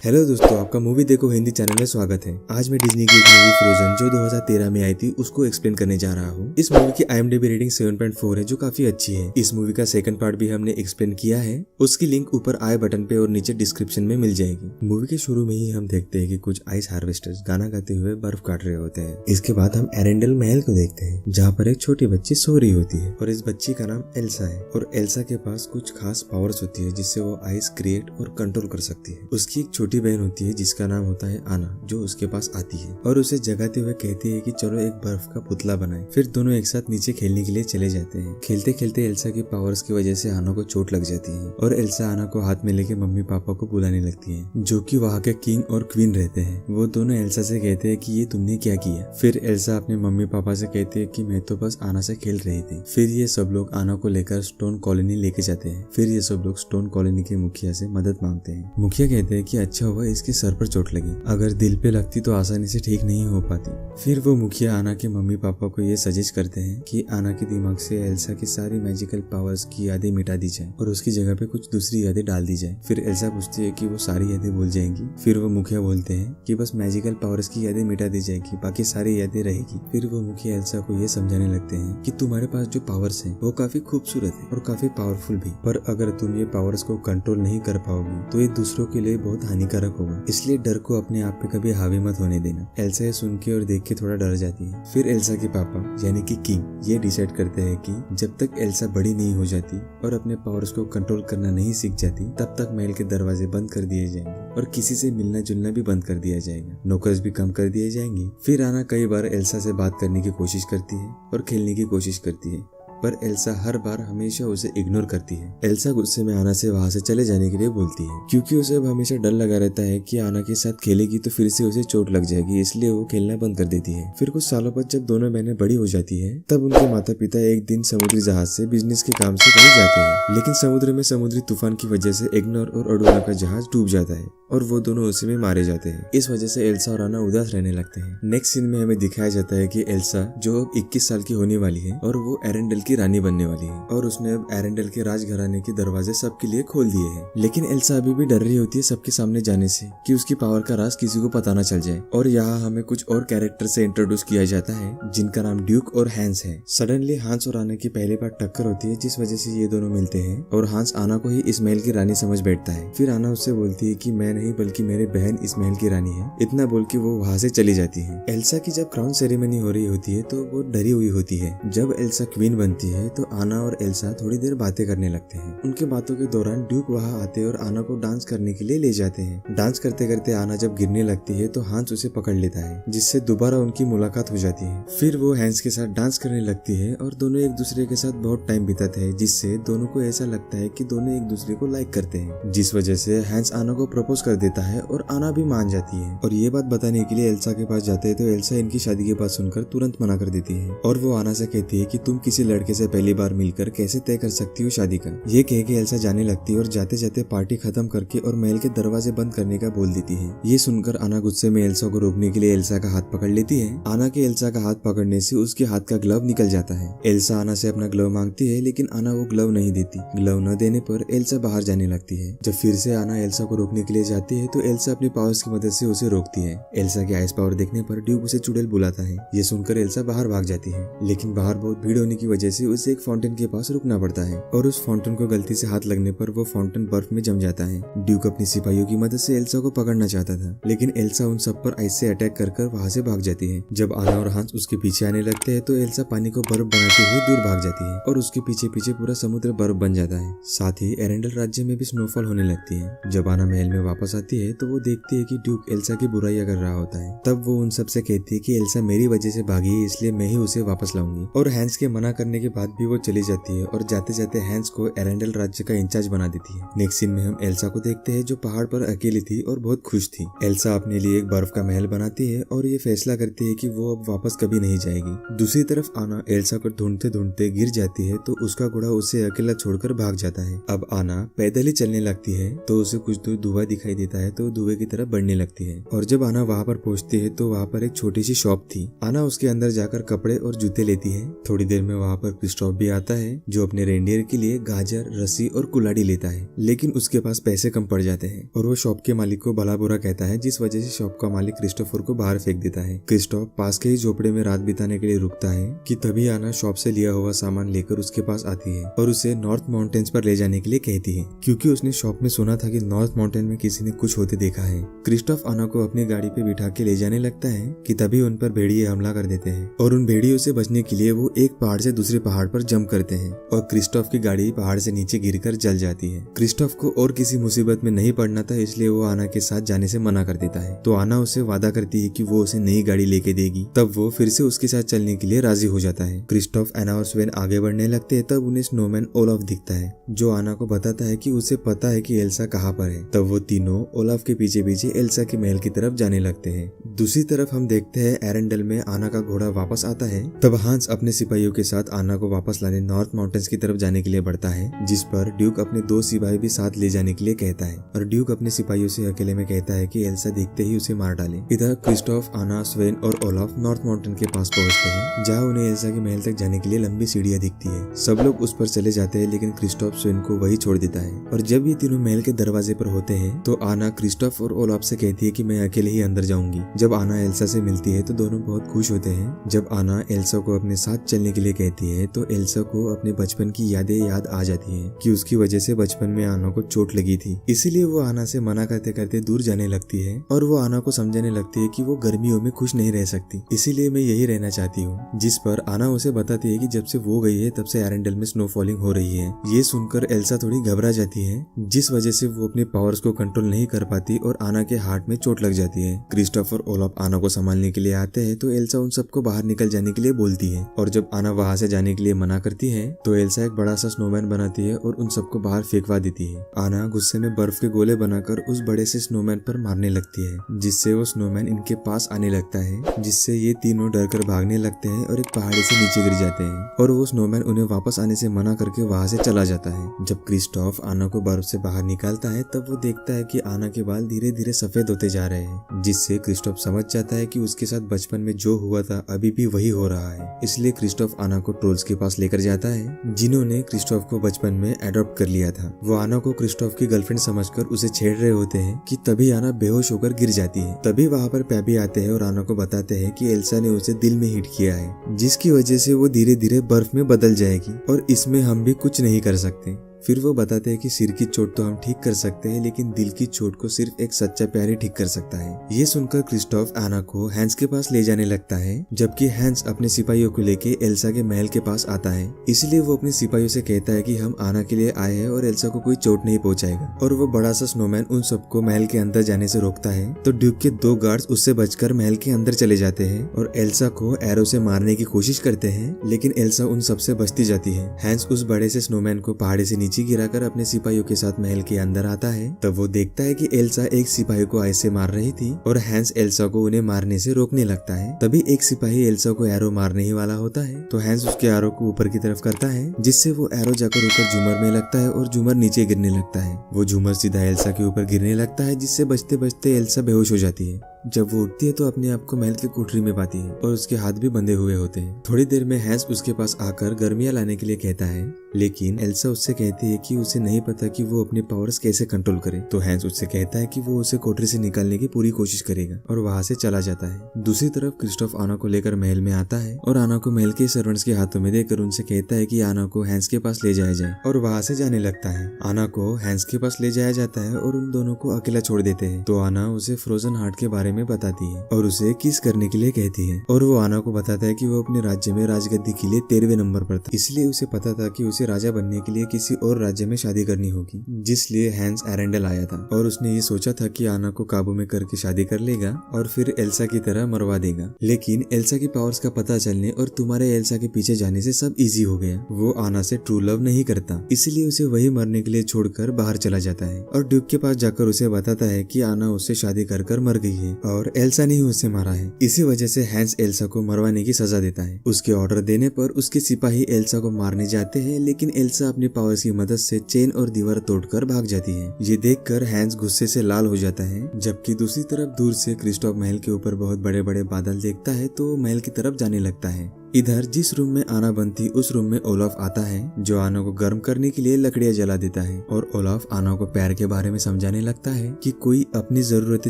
हेलो दोस्तों, आपका मूवी देखो हिंदी चैनल में स्वागत है। आज मैं डिज्नी की एक मूवी फ्रोजन जो 2013 में आई थी उसको एक्सप्लेन करने जा रहा हूँ। इस मूवी की IMDb रेटिंग 7.4 है जो काफी अच्छी है। इस मूवी का सेकंड पार्ट भी हमने एक्सप्लेन किया है, उसकी लिंक ऊपर आई बटन पे और नीचे डिस्क्रिप्शन में मिल जाएगी। मूवी के शुरू में ही हम देखते हैं कि कुछ आइस हार्वेस्टर्स गाना गाते हुए बर्फ काट रहे होते हैं। इसके बाद हम एरेंडल महल को देखते हैं जहाँ पर एक छोटी बच्ची सो रही होती है और इस बच्ची का नाम एल्सा है और एल्सा के पास कुछ खास पावर्स होती है जिससे वो आइस क्रिएट और कंट्रोल कर सकती है। उसकी एक छोटी बहन होती है जिसका नाम होता है आना, जो उसके पास आती है और उसे जगाते हुए कहती है कि चलो एक बर्फ का पुतला बनाएं। फिर दोनों एक साथ नीचे खेलने के लिए चले जाते हैं। खेलते खेलते एल्सा की पावर्स की वजह से आना को चोट लग जाती है और एल्सा आना को हाथ में लेके मम्मी पापा को बुलाने लगती है, जो कि वहाँ के किंग और क्वीन रहते हैं। वो दोनों एल्सा से कहते हैं कि ये तुमने क्या किया। फिर एल्सा अपने मम्मी पापा से कहती है कि मैं तो बस आना से खेल रही थी। फिर ये सब लोग आना को लेकर स्टोन कॉलोनी लेके जाते हैं। फिर ये सब लोग स्टोन कॉलोनी के मुखिया से मदद मांगते हैं। मुखिया कहते हैं कि अच्छा हुआ इसके सर पर चोट लगी, अगर दिल पे लगती तो आसानी से ठीक नहीं हो पाती। फिर वो मुखिया आना के मम्मी पापा को ये सजेस्ट करते हैं कि आना के दिमाग से एल्सा की सारी मैजिकल पावर्स की यादें मिटा दी जाए और उसकी जगह पे कुछ दूसरी यादें डाल दी जाए। फिर एल्सा पूछती है कि वो सारी यादें भूल जाएंगी। फिर वो मुखिया बोलते हैं कि बस मैजिकल पावर्स की यादें मिटा दी जाएगी, बाकी सारी यादें रहेगी। फिर वो मुखिया एल्सा को ये समझाने लगते हैं कि तुम्हारे पास जो पावर्स हैं वो काफी खूबसूरत है और काफी पावरफुल भी, पर अगर तुम ये पावर्स को कंट्रोल नहीं कर पाओगी तो ये दूसरों के लिए बहुत हानिकारक होगा, इसलिए डर को अपने आप पे कभी हावी मत होने देना। एल्सा ये सुन के और देख के थोड़ा डर जाती है। फिर एल्सा के पापा यानी कि किंग ये डिसाइड करते हैं कि जब तक एल्सा बड़ी नहीं हो जाती और अपने पावर्स को कंट्रोल करना नहीं सीख जाती तब तक महल के दरवाजे बंद कर दिए जाएंगे और किसी से मिलना जुलना भी बंद कर दिया जाएगा, नौकर्स भी कम कर दिए जाएंगे। फिर आना कई बार एल्सा से बात करने की कोशिश करती है और खेलने की कोशिश करती है, पर एल्सा हर बार हमेशा उसे इग्नोर करती है। एल्सा गुस्से में आना से वहाँ से चले जाने के लिए बोलती है, क्योंकि उसे अब हमेशा डर लगा रहता है कि आना के साथ खेलेगी तो फिर से उसे चोट लग जाएगी, इसलिए वो खेलना बंद कर देती है। फिर कुछ सालों बाद जब दोनों बहनें बड़ी हो जाती है तब उनके माता पिता एक दिन समुद्री जहाज से बिजनेस के काम से कहीं जाते हैं, लेकिन समुद्र में समुद्री तूफान की वजह से इग्नोर और अडोना का जहाज डूब जाता है और वो दोनों उसी में मारे जाते हैं। इस वजह से एल्सा और आना उदास रहने लगते हैं। नेक्स्ट सीन में हमें दिखाया जाता है कि एल्सा जो अब 21 साल की होने वाली है और वो एरेंडल की रानी बनने वाली है और उसने अब एरेंडल के राजघराने के दरवाजे सबके लिए खोल दिए हैं। लेकिन एल्सा अभी भी डर रही होती है सबके सामने जाने से कि उसकी पावर का राज किसी को पता न चल जाए। और यहाँ हमें कुछ और कैरेक्टर से इंट्रोड्यूस किया जाता है जिनका नाम ड्यूक और हैंस है। सडनली हांस और आना की पहली बार टक्कर होती है, जिस वजह से ये दोनों मिलते हैं और हांस आना को ही इस महल की रानी समझ बैठता है। फिर आना उससे बोलती है कि मैं नहीं बल्कि मेरे बहन इस महल की रानी है। इतना बोल के वो वहाँ से चली जाती है। एल्सा की जब क्राउन सेरेमनी हो रही होती है तो वो डरी हुई होती है। जब एल्सा क्वीन बनती है तो आना और एल्सा थोड़ी देर बातें करने लगते हैं। उनके बातों के दौरान ड्यूक वहाँ आते और आना को डांस करने के लिए ले जाते हैं। डांस करते करते आना जब गिरने लगती है तो हांस उसे पकड़ लेता है, जिससे दोबारा उनकी मुलाकात हो जाती है। फिर वो हैंस के साथ डांस करने लगती है और दोनों एक दूसरे के साथ बहुत टाइम बिताते हैं, जिससे दोनों को ऐसा लगता है कि दोनों एक दूसरे को लाइक करते हैं, जिस वजह से हैंस आना को प्रपोज कर देता है और आना भी मान जाती है। और ये बात बताने के लिए एल्सा के पास जाते हैं तो एल्सा इनकी शादी की बात सुनकर तुरंत मना कर देती है और वो आना से कहती है कि तुम किसी लड़के से पहली बार मिलकर कैसे तय कर सकती हो शादी का। ये कह के एल्सा जाने लगती है और जाते जाते पार्टी खत्म करके और महल के दरवाजे बंद करने का बोल देती है। ये सुनकर आना गुस्से में एल्सा को रोकने के लिए एल्सा का हाथ पकड़ लेती है। आना के एल्सा का हाथ पकड़ने से उसके हाथ का ग्लव निकल जाता है। एल्सा आना से अपना ग्लव मांगती है, लेकिन आना वो ग्लव नहीं देती। ग्लव न देने पर एल्सा बाहर जाने लगती है। जब फिर से आना एल्सा को रोकने के लिए जाती है तो एल्सा अपनी पावर्स की मदद से उसे रोकती है। एल्सा की आइस पावर देखने पर ड्यूक उसे चुड़ैल बुलाता है। ये सुनकर एल्सा बाहर भाग जाती है, लेकिन बाहर बहुत भीड़ होने की वजह से उसे एक फाउंटेन के पास रुकना पड़ता है और उस फाउंटेन को गलती से हाथ लगने पर वो फाउंटेन बर्फ में जम जाता है। ड्यूक अपनी सिपाहियों की मदद से एल्सा को पकड़ना चाहता था, लेकिन एल्सा उन सब पर आइस से अटैक कर वहाँ से भाग जाती है। जब आना और हांस उसके पीछे आने लगते हैं तो एल्सा पानी को बर्फ बनाते हुए दूर भाग जाती है और उसके पीछे पीछे पूरा समुद्र बर्फ बन जाता है। साथ ही एरेंडल राज्य में भी स्नोफॉल होने लगती है। जब आना महल में वापस आती है तो वो देखती है कि ड्यूक एल्सा की बुराइयां कर रहा होता है। तब वो उन सब से कहती है कि एल्सा मेरी वजह से भागी है, इसलिए मैं ही उसे वापस लाऊंगी। और हैंस के मना करने के बाद भी वो चली जाती है और जाते जाते हैंस को एरेंडल राज्य का इंचार्ज बना देती है। नेक्स्ट सीन में हम एल्सा को देखते हैं जो पहाड़ पर अकेली थी और बहुत खुश थी। एल्सा अपने लिए एक बर्फ का महल बनाती है और ये फैसला करती है कि वो अब वापस कभी नहीं जाएगी। दूसरी तरफ आना एल्सा को ढूंढते ढूंढते गिर जाती है तो उसका घोड़ा उसे अकेला छोड़कर भाग जाता है। अब आना पैदल ही चलने लगती है तो उसे कुछ दूर धुआं दिखाई देता है तो धुएं की तरफ बढ़ने लगती है। और जब आना वहाँ पर पहुँचती है तो वहाँ पर एक छोटी सी शॉप थी। आना उसके अंदर जाकर कपड़े और जूते लेती है। थोड़ी देर में वहाँ पर क्रिस्टोफ भी आता है जो अपने रेंडियर के लिए गाजर, रस्सी और कुल्हाड़ी लेता है, लेकिन उसके पास पैसे कम पड़ जाते हैं और वो शॉप के मालिक को भला बुरा कहता है, जिस वजह से शॉप का मालिक क्रिस्टोफर को बाहर फेंक देता है। क्रिस्टोफ पास के ही झोपड़े में रात बिताने के लिए रुकता है कि तभी आना शॉप से लिया हुआ सामान लेकर उसके पास आती है और उसे नॉर्थ माउंटेन्स पर ले जाने के लिए कहती है, क्योंकि उसने शॉप में सुना था कि नॉर्थ माउंटेन में किसी ने कुछ होते देखा है। क्रिस्टोफ आना को अपनी गाड़ी पे बिठा के ले जाने लगता है कि तभी उन पर भेड़िए हमला कर देते हैं और उन भेड़ियों से बचने के लिए वो एक पहाड़ से दूसरे पहाड़ पर जंप करते हैं और क्रिस्टोफ की गाड़ी पहाड़ से नीचे गिरकर जल जाती है। क्रिस्टोफ को और किसी मुसीबत में नहीं पड़ना था, इसलिए वो आना के साथ जाने से मना कर देता है। तो आना उसे वादा करती है कि वो उसे नई गाड़ी लेके देगी। तब वो फिर से उसके साथ चलने के लिए राजी हो जाता है। क्रिस्टोफ, एना और स्वेन आगे बढ़ने लगते हैं। तब उन्हें स्नोमैन ओलाफ दिखता है जो आना को बताता है कि उसे पता है कि एल्सा कहाँ पर है। तब वो तीनों ओलाफ के पीछे पीछे एल्सा के महल की तरफ जाने लगते हैं। दूसरी तरफ हम देखते हैं एरेंडल में आना का घोड़ा वापस आता है। तब हांस अपने सिपाहियों के साथ आना को वापस लाने नॉर्थ माउंटेन्स की तरफ जाने के लिए बढ़ता है, जिस पर ड्यूक अपने 2 सिपाही भी साथ ले जाने के लिए कहता है और ड्यूक अपने सिपाहियों से अकेले में कहता है कि एल्सा देखते ही उसे मार डाले। इधर क्रिस्टोफ, आना, स्वेन और ओलाफ नॉर्थ माउंटेन के पास पहुंचते हैं, जहां उन्हें एल्सा के महल तक जाने के लिए लंबी सीढ़ियां दिखती है। सब लोग उस पर चले जाते हैं, लेकिन क्रिस्टोफ स्वेन को वही छोड़ देता है। और जब ये तीनों महल के दरवाजे पर होते हैं तो आना क्रिस्टोफ और ओलाफ से कहती है कि मैं अकेले ही अंदर जाऊंगी। जब आना एल्सा से मिलती है तो दोनों बहुत खुश होते हैं। जब आना एल्सा को अपने साथ चलने के लिए कहती है तो एल्सा को अपने बचपन की यादें याद आ जाती हैं कि उसकी वजह से बचपन में आना को चोट लगी थी, इसीलिए वो आना से मना करते करते दूर जाने लगती है और वो आना को समझाने लगती है कि वो गर्मियों में खुश नहीं रह सकती, इसीलिए मैं यही रहना चाहती हूँ। जिस पर आना उसे बताती है कि जब से वो गई है तब से एरेंडल में स्नो फॉलिंग हो रही है। ये सुनकर एल्सा थोड़ी घबरा जाती है, जिस वजह से वो अपने पावर्स को कंट्रोल नहीं कर पाती और आना के हार्ट में चोट लग जाती है। क्रिस्टोफर ओलाफ आना को संभालने के लिए आते हैं तो एल्सा उन सबको बाहर निकल जाने के लिए बोलती है और जब आना वहाँ से जाने जाने के लिए मना करती है तो एल्सा एक बड़ा सा स्नोमैन बनाती है और उन सबको बाहर फेंकवा देती है। आना गुस्से में बर्फ के गोले बनाकर उस बड़े से स्नोमैन पर मारने लगती है, जिससे वो स्नोमैन इनके पास आने लगता है, जिससे ये तीनों डर कर भागने लगते हैं और एक पहाड़ी से नीचे गिर जाते हैं और वो स्नोमैन उन्हें वापस आने से मना करके वहाँ से चला जाता है। जब क्रिस्टोफ आना को बर्फ से बाहर निकालता है तब वो देखता है कि आना के बाल धीरे धीरे सफेद होते जा रहे हैं, जिससे क्रिस्टोफ समझ जाता है कि उसके साथ बचपन में जो हुआ था अभी भी वही हो रहा है। इसलिए क्रिस्टोफ आना को ट्रोल्स के पास लेकर जाता है, जिन्होंने क्रिस्टोफ को बचपन में अडॉप्ट कर लिया था। वो आना को क्रिस्टोफ की गर्लफ्रेंड समझकर उसे छेड़ रहे होते हैं कि तभी आना बेहोश होकर गिर जाती है। तभी वहाँ पर पैबी आते हैं और आना को बताते हैं कि एल्सा ने उसे दिल में हिट किया है, जिसकी वजह से वो धीरे धीरे बर्फ में बदल जाएगी और इसमें हम भी कुछ नहीं कर सकते। फिर वो बताते हैं कि सिर की चोट तो हम ठीक कर सकते हैं, लेकिन दिल की चोट को सिर्फ एक सच्चा प्यार ही ठीक कर सकता है। ये सुनकर क्रिस्टोफ आना को हैंस के पास ले जाने लगता है, जबकि हैंस अपने सिपाहियों को लेके एल्सा के महल के पास आता है। इसलिए वो अपने सिपाहियों से कहता है कि हम आना के लिए आए हैं और एल्सा को कोई चोट नहीं पहुंचाएगा। और वो बड़ा सा स्नोमैन उन सबको महल के अंदर जाने से रोकता है, तो ड्यूक के 2 गार्ड्स उससे बचकर महल के अंदर चले जाते हैं और एल्सा को एरो से मारने की कोशिश करते हैं, लेकिन एल्सा उन सबसे बचती जाती है। हैंस उस बड़े से स्नोमैन को पहाड़ी से नीचे गिराकर अपने सिपाहियों के साथ महल के अंदर आता है। तब वो देखता है कि एल्सा एक सिपाही को ऐसे मार रही थी और हैंस एल्सा को उन्हें मारने से रोकने लगता है। तभी एक सिपाही एल्सा को एरो मारने ही वाला होता है, तो हैंस उसके एरो को ऊपर की तरफ करता है, जिससे वो एरो जाकर ऊपर झूमर में लगता है और झूमर नीचे गिरने लगता है। वो झूमर सीधा एल्सा के ऊपर गिरने लगता है, जिससे बचते बचते एल्सा बेहोश हो जाती है। जब वो उठती है तो अपने आप को महल की कोठरी में पाती है और उसके हाथ भी बंधे हुए होते हैं। थोड़ी देर में हैंस उसके पास आकर गर्मियां लाने के लिए कहता है, लेकिन एल्सा उससे कहती है कि उसे नहीं पता कि वो अपने पावर्स कैसे कंट्रोल करे। तो हैंस उससे कहता है कि वो उसे कोठरी से निकालने की पूरी कोशिश करेगा और वहाँ से चला जाता है। दूसरी तरफ क्रिस्टोफ आना को लेकर महल में आता है और आना को महल के सर्वेंट्स के हाथों में देकर उनसे कहता है कि आना को हैंस के पास ले जाया जाए और वहाँ से जाने लगता है। आना को हैंस के पास ले जाया जाता है और उन दोनों को अकेला छोड़ देते हैं। तो आना उसे फ्रोजन हार्ट के बारे में बताती है और उसे किस करने के लिए कहती है और वो आना को बताता है कि वो अपने राज्य में राजगद्दी के लिए 13वें नंबर पर था, इसलिए उसे पता था कि उसे राजा बनने के लिए किसी और राज्य में शादी करनी होगी, जिसलिए हैंस एरेंडल आया था और उसने ये सोचा था कि आना को काबू में करके शादी कर लेगा और फिर एल्सा की तरह मरवा देगा। लेकिन एल्सा की पावर्स का पता चलने और तुम्हारे एल्सा के पीछे जाने से सब इजी हो गया। वो आना से ट्रू लव नहीं करता, इसलिए उसे वही मरने के लिए छोड़कर बाहर चला जाता है और ड्यूक के पास जाकर उसे बताता है कि आना उससे शादी कर मर गई है और एल्सा ने ही उसे मारा है। इसी वजह से हैंस एल्सा को मरवाने की सजा देता है। उसके ऑर्डर देने पर उसके सिपाही एल्सा को मारने जाते हैं, लेकिन एल्सा अपने पावर्स की मदद से चेन और दीवार तोड़कर भाग जाती है। ये देखकर हैंस गुस्से से लाल हो जाता है, जबकि दूसरी तरफ दूर से क्रिस्टोफ महल के ऊपर बहुत बड़े बड़े बादल देखता है तो महल की तरफ जाने लगता है। इधर जिस रूम में आना बंद थी उस रूम में ओलाफ आता है, जो आना को गर्म करने के लिए लकड़ियां जला देता है और ओलाफ आना को प्यार के बारे में समझाने लगता है कि कोई अपनी जरूरतें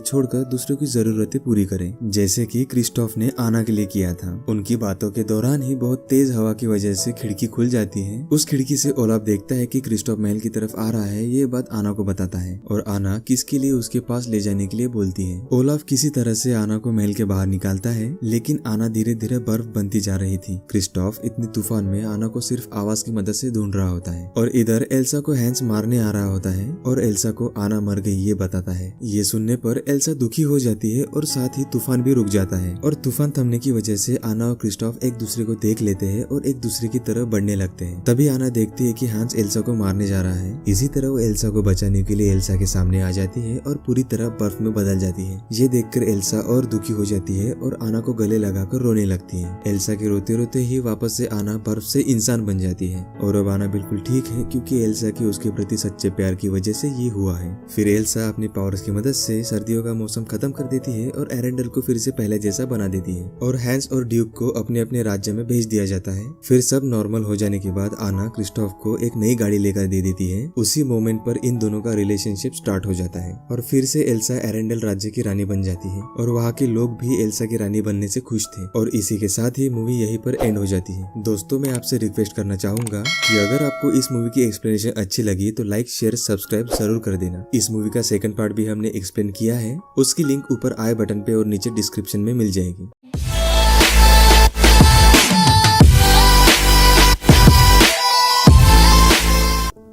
छोड़कर दूसरों की जरूरतें पूरी करे, जैसे कि क्रिस्टोफ ने आना के लिए किया था। उनकी बातों के दौरान ही बहुत तेज हवा की वजह से खिड़की खुल जाती है। उस खिड़की से ओलाफ देखता है कि क्रिस्टोफ महल की तरफ आ रहा है। ये बात आना को बताता है और आना किसके लिए उसके पास ले जाने के लिए बोलती है। ओलाफ किसी तरह से आना को महल के बाहर निकालता है, लेकिन आना धीरे धीरे बर्फ बनती जा रही थी। क्रिस्टोफ इतनी तूफान में आना को सिर्फ आवाज की मदद से ढूंढ रहा होता है और इधर एल्सा को हैंस मारने आ रहा होता है और एल्सा को आना मर गई ये बताता है। ये सुनने पर एल्सा दुखी हो जाती है और साथ ही तूफान भी रुक जाता है और तूफान थमने की वजह से आना और क्रिस्टोफ एक दूसरे को देख लेते हैं और एक दूसरे की तरफ बढ़ने लगते हैं। तभी आना देखती है कि हैंस एल्सा को मारने जा रहा है। इसी तरह वो एल्सा को बचाने के लिए एल्सा के सामने आ जाती है और पूरी तरह बर्फ में बदल जाती है। ये देखकर एल्सा और दुखी हो जाती है और आना को गले लगाकर रोने लगती है। एल्सा के रोते रोते ही वापस से आना बर्फ से इंसान बन जाती है और अब आना बिल्कुल ठीक है, क्योंकि एल्सा की उसके प्रति सच्चे प्यार की वजह से ये हुआ है। फिर एल्सा अपनी पावर्स की मदद से सर्दियों का मौसम खत्म कर देती है और एरेंडल को फिर से पहले जैसा बना देती है और हैंस और ड्यूक को अपने अपने राज्य में भेज दिया जाता है। फिर सब नॉर्मल हो जाने के बाद आना क्रिस्टोफ को एक नई गाड़ी लेकर दे देती है। उसी मोमेंट पर इन दोनों का रिलेशनशिप स्टार्ट हो जाता है और फिर से एल्सा एरेंडल राज्य की रानी बन जाती है और वहाँ के लोग भी एल्सा की रानी बनने से खुश थे और इसी के साथ ही मूवी यहीं पर एंड हो जाती है। दोस्तों, मैं आपसे रिक्वेस्ट करना चाहूंगा कि अगर आपको इस मूवी की एक्सप्लेनेशन अच्छी लगी तो लाइक शेयर सब्सक्राइब जरूर कर देना। इस मूवी का सेकंड पार्ट भी हमने एक्सप्लेन किया है, उसकी लिंक ऊपर आई बटन पे और नीचे डिस्क्रिप्शन में मिल जाएगी।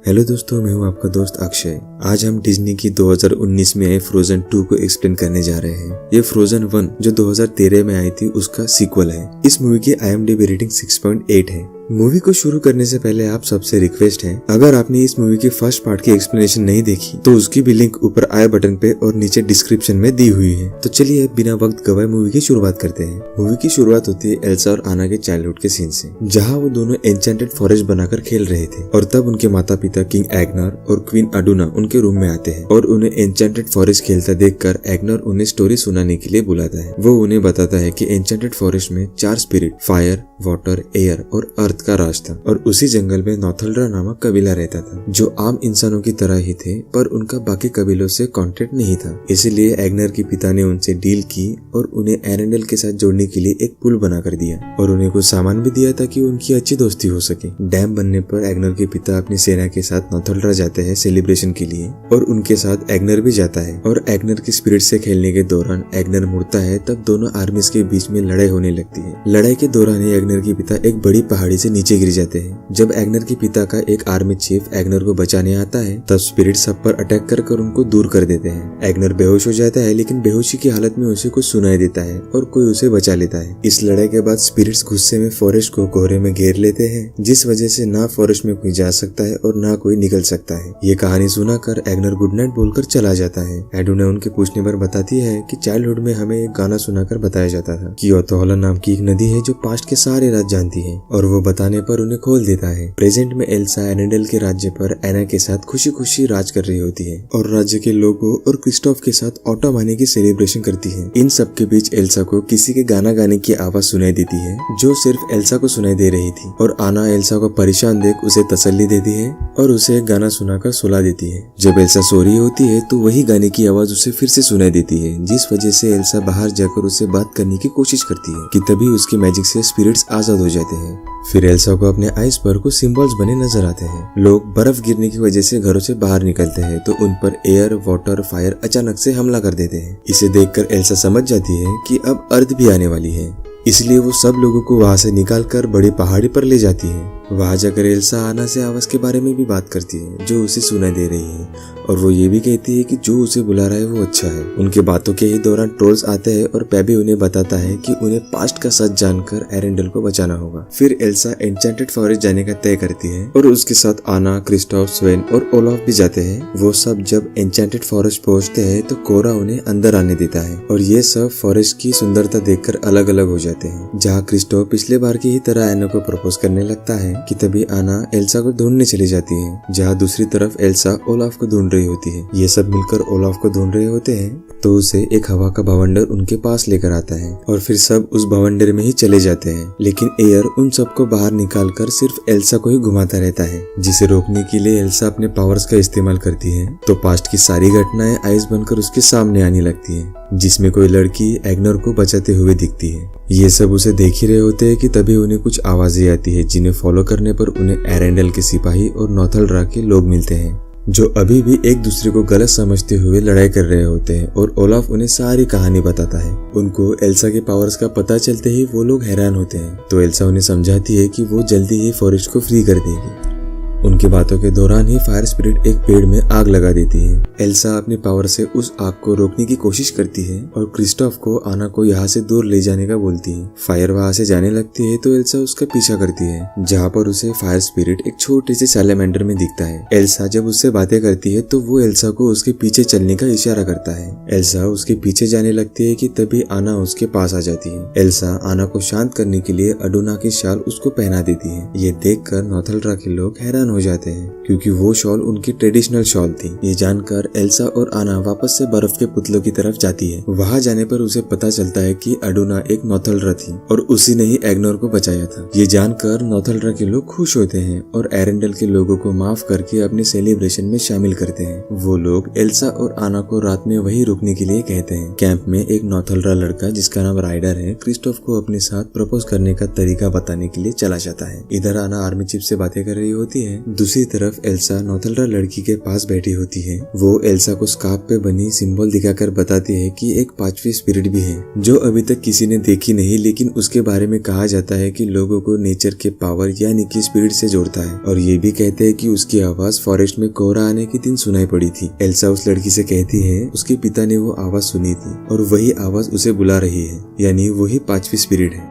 हेलो दोस्तों, मैं हूं आपका दोस्त अक्षय। आज हम डिज्नी की 2019 में आए फ्रोजन 2 को एक्सप्लेन करने जा रहे हैं। ये फ्रोजन 1 जो 2013 में आई थी उसका सीक्वल है। इस मूवी की IMDb रेटिंग 6.8 है। मूवी को शुरू करने से पहले आप सबसे रिक्वेस्ट है, अगर आपने इस मूवी के फर्स्ट पार्ट की एक्सप्लेनेशन नहीं देखी तो उसकी भी लिंक ऊपर आई बटन पे और नीचे डिस्क्रिप्शन में दी हुई है। तो चलिए बिना वक्त गवाए मूवी की शुरुआत करते हैं। मूवी की शुरुआत होती है एल्सा और आना के चाइल्डहुड के सीन से, जहाँ वो दोनों एन्चेंटेड फॉरेस्ट बनाकर खेल रहे थे और तब उनके माता पिता किंग एग्नर और क्वीन अडुना उनके रूम में आते हैं और उन्हें एन्चेंटेड फॉरेस्ट खेलता देखकर एग्नर उन्हें स्टोरी सुनाने के लिए बुलाता है। वो उन्हें बताता है कि एन्चेंटेड फॉरेस्ट में 4 स्पिरिट फायर, वाटर, एयर और अर्थ का राज था और उसी जंगल में नॉथलड्रा नामक कबीला रहता था जो आम इंसानों की तरह ही थे, पर उनका बाकी कबीलों से कांटेक्ट नहीं था। इसीलिए एग्नर के पिता ने उनसे डील की और उन्हें एरेंडल के साथ जोड़ने के लिए एक पुल बनाकर दिया और उन्हें कुछ सामान भी दिया ताकि उनकी अच्छी दोस्ती हो सके। डैम बनने पर एग्नर के पिता अपनी सेना के साथ नॉथलड्रा जाते हैं सेलिब्रेशन के लिए और उनके साथ एग्नर भी जाता है और एग्नर के स्पिरिट से खेलने के दौरान एग्नर मुड़ता है, तब दोनों आर्मीज के बीच में लड़ाई होने लगती है। लड़ाई के दौरान ही एग्नर के पिता एक बड़ी पहाड़ी से नीचे गिर जाते हैं। जब एग्नर के पिता का एक आर्मी चीफ एग्नर को बचाने आता है तब स्पिरिट सब पर अटैक कर उनको दूर कर देते हैं। एग्नर बेहोश हो जाता है, लेकिन बेहोशी की हालत में उसे कुछ सुनाई देता है और कोई उसे बचा लेता है। इस लड़ाई के बाद स्पिरिट्स गुस्से में फॉरेस्ट को कोहरे में घेर लेते हैं, जिस वजह से ना फॉरेस्ट में कोई जा सकता है और ना कोई निकल सकता है। ये कहानी सुनाकर एग्नर गुड नाइट बोलकर चला जाता है। एडुना उनके पूछने पर बताती है कि चाइल्डहुड में हमें एक गाना सुनाकर बताया जाता था कि ओतोहला नाम की एक नदी है जो पास्ट के सारे राज जानती है, और वो बताने पर उन्हें खोल देता है। प्रेजेंट में एल्सा एरेंडल के राज्य पर एना के साथ खुशी खुशी राज कर रही होती है और राज्य के लोगों और क्रिस्टोफ के साथ ऑटम आने की सेलिब्रेशन करती है। इन सब के बीच एल्सा को किसी के गाना गाने की आवाज सुनाई देती है जो सिर्फ एल्सा को सुनाई दे रही थी और आना एल्सा को परेशान देख उसे तसल्ली देती है और उसे एक गाना सुनाकर सुला देती है। जब एल्सा सो रही होती है तो वही गाने की आवाज उसे फिर से सुनाई देती है, जिस वजह से एल्सा बाहर जाकर उससे बात करने की कोशिश करती है कि तभी उसके मैजिक से स्पिरिट्स आजाद हो जाते हैं। फिर एल्सा को अपने आइस पर कुछ सिंबल्स बने नजर आते हैं। लोग बर्फ गिरने की वजह से घरों से बाहर निकलते हैं तो उन पर एयर, वाटर, फायर अचानक से हमला कर देते हैं। इसे देखकर एल्सा समझ जाती है कि अब अर्थ भी आने वाली है, इसलिए वो सब लोगों को वहां से निकालकर बड़ी पहाड़ी पर ले जाती है। वहां जाकर एल्सा आना से आवाज के बारे में भी बात करती है जो उसे सुनाई दे रही है और वो ये भी कहती है कि जो उसे बुला रहा है वो अच्छा है। उनके बातों के ही दौरान ट्रोल्स आते हैं और पैबी उन्हें बताता है कि उन्हें पास्ट का सच जानकर एरेंडल को बचाना होगा। फिर एल्सा एन्चेंटेड फॉरेस्ट जाने का तय करती है और उसके साथ आना, क्रिस्टोफ, स्वेन और ओलाफ भी जाते हैं। वो सब जब एन्चेंटेड फॉरेस्ट पहुंचते हैं तो कोरा उन्हें अंदर आने देता है और ये सब फॉरेस्ट की सुंदरता देखकर अलग अलग हो जाते हैं। जहाँ क्रिस्टोफ पिछले बार की ही तरह एना को प्रपोज करने लगता है कि तभी आना एल्सा को ढूंढने चली जाती है, जहाँ दूसरी तरफ एल्सा ओलाफ को ढूंढ रही होती है। ये सब मिलकर ओलाफ को ढूंढ रहे होते हैं तो उसे एक हवा का भवंडर उनके पास लेकर आता है और फिर सब उस भवंडर में ही चले जाते हैं, लेकिन एयर उन सबको बाहर निकालकर सिर्फ एल्सा को ही घुमाता रहता है। जिसे रोकने के लिए एल्सा अपने पावर्स का इस्तेमाल करती है तो पास्ट की सारी घटनाएं आइस बनकर उसके सामने आने लगती है, जिसमें कोई लड़की एग्नर को बचाते हुए दिखती है। ये सब उसे देख ही रहे होते हैं कि तभी उन्हें कुछ आवाजें आती है, जिन्हें फॉलो करने पर उन्हें एरेंडल के सिपाही और नॉथलड्रा के लोग मिलते हैं जो अभी भी एक दूसरे को गलत समझते हुए लड़ाई कर रहे होते हैं और ओलाफ उन्हें सारी कहानी बताता है। उनको एल्सा के पावर्स का पता चलते ही वो लोग हैरान होते हैं तो एल्सा उन्हें समझाती है कि वो जल्दी ही फॉरेस्ट को फ्री कर देगी। उनकी बातों के दौरान ही फायर स्पिरिट एक पेड़ में आग लगा देती है। एल्सा अपने पावर से उस आग को रोकने की कोशिश करती है और क्रिस्टोफ को आना को यहाँ से दूर ले जाने का बोलती है। फायर वहाँ से जाने लगती है तो एल्सा उसका पीछा करती है, जहाँ पर उसे फायर स्पिरिट एक छोटे से सैलेमेंडर में दिखता है। एल्सा जब उससे बातें करती है तो वो एल्सा को उसके पीछे चलने का इशारा करता है। एल्सा उसके पीछे जाने लगती है कि तभी आना उसके पास आ जाती है। एल्सा आना को शांत करने के लिए अडुना की शाल उसको पहना देती है। ये देखकर नॉथलड्रा के लोग हैरान हो जाते हैं क्योंकि वो शॉल उनकी ट्रेडिशनल शॉल थी। ये जानकर एल्सा और आना वापस से बर्फ के पुतलों की तरफ जाती है। वहां जाने पर उसे पता चलता है कि अडुना एक नॉथलड्रा थी और उसी ने ही एग्नर को बचाया था। ये जानकर नॉथलड्रा के लोग खुश होते हैं और एरेंडल के लोगों को माफ करके अपने सेलिब्रेशन में शामिल करते हैं। वो लोग एल्सा और आना को रात में वही रुकने के लिए कहते हैं। कैंप में एक नॉथलड्रा लड़का जिसका नाम राइडर है क्रिस्टोफ को अपने साथ प्रपोज करने का तरीका बताने के लिए चला जाता है। इधर आना आर्मी चीफ से बातें कर रही होती है। दूसरी तरफ एल्सा नॉथलड्रा लड़की के पास बैठी होती है। वो एल्सा को स्कार्फ पे बनी सिंबल दिखाकर बताती है कि एक 5वीं स्पिरिट भी है जो अभी तक किसी ने देखी नहीं, लेकिन उसके बारे में कहा जाता है कि लोगों को नेचर के पावर यानी कि स्पिरिट से जोड़ता है। और ये भी कहते हैं कि उसकी आवाज फॉरेस्ट में कोहरा आने के दिन सुनाई पड़ी थी। एल्सा उस लड़की से कहती है उसके पिता ने वो आवाज सुनी थी और वही आवाज उसे बुला रही है, यानी वही 5वीं स्पिरिट है।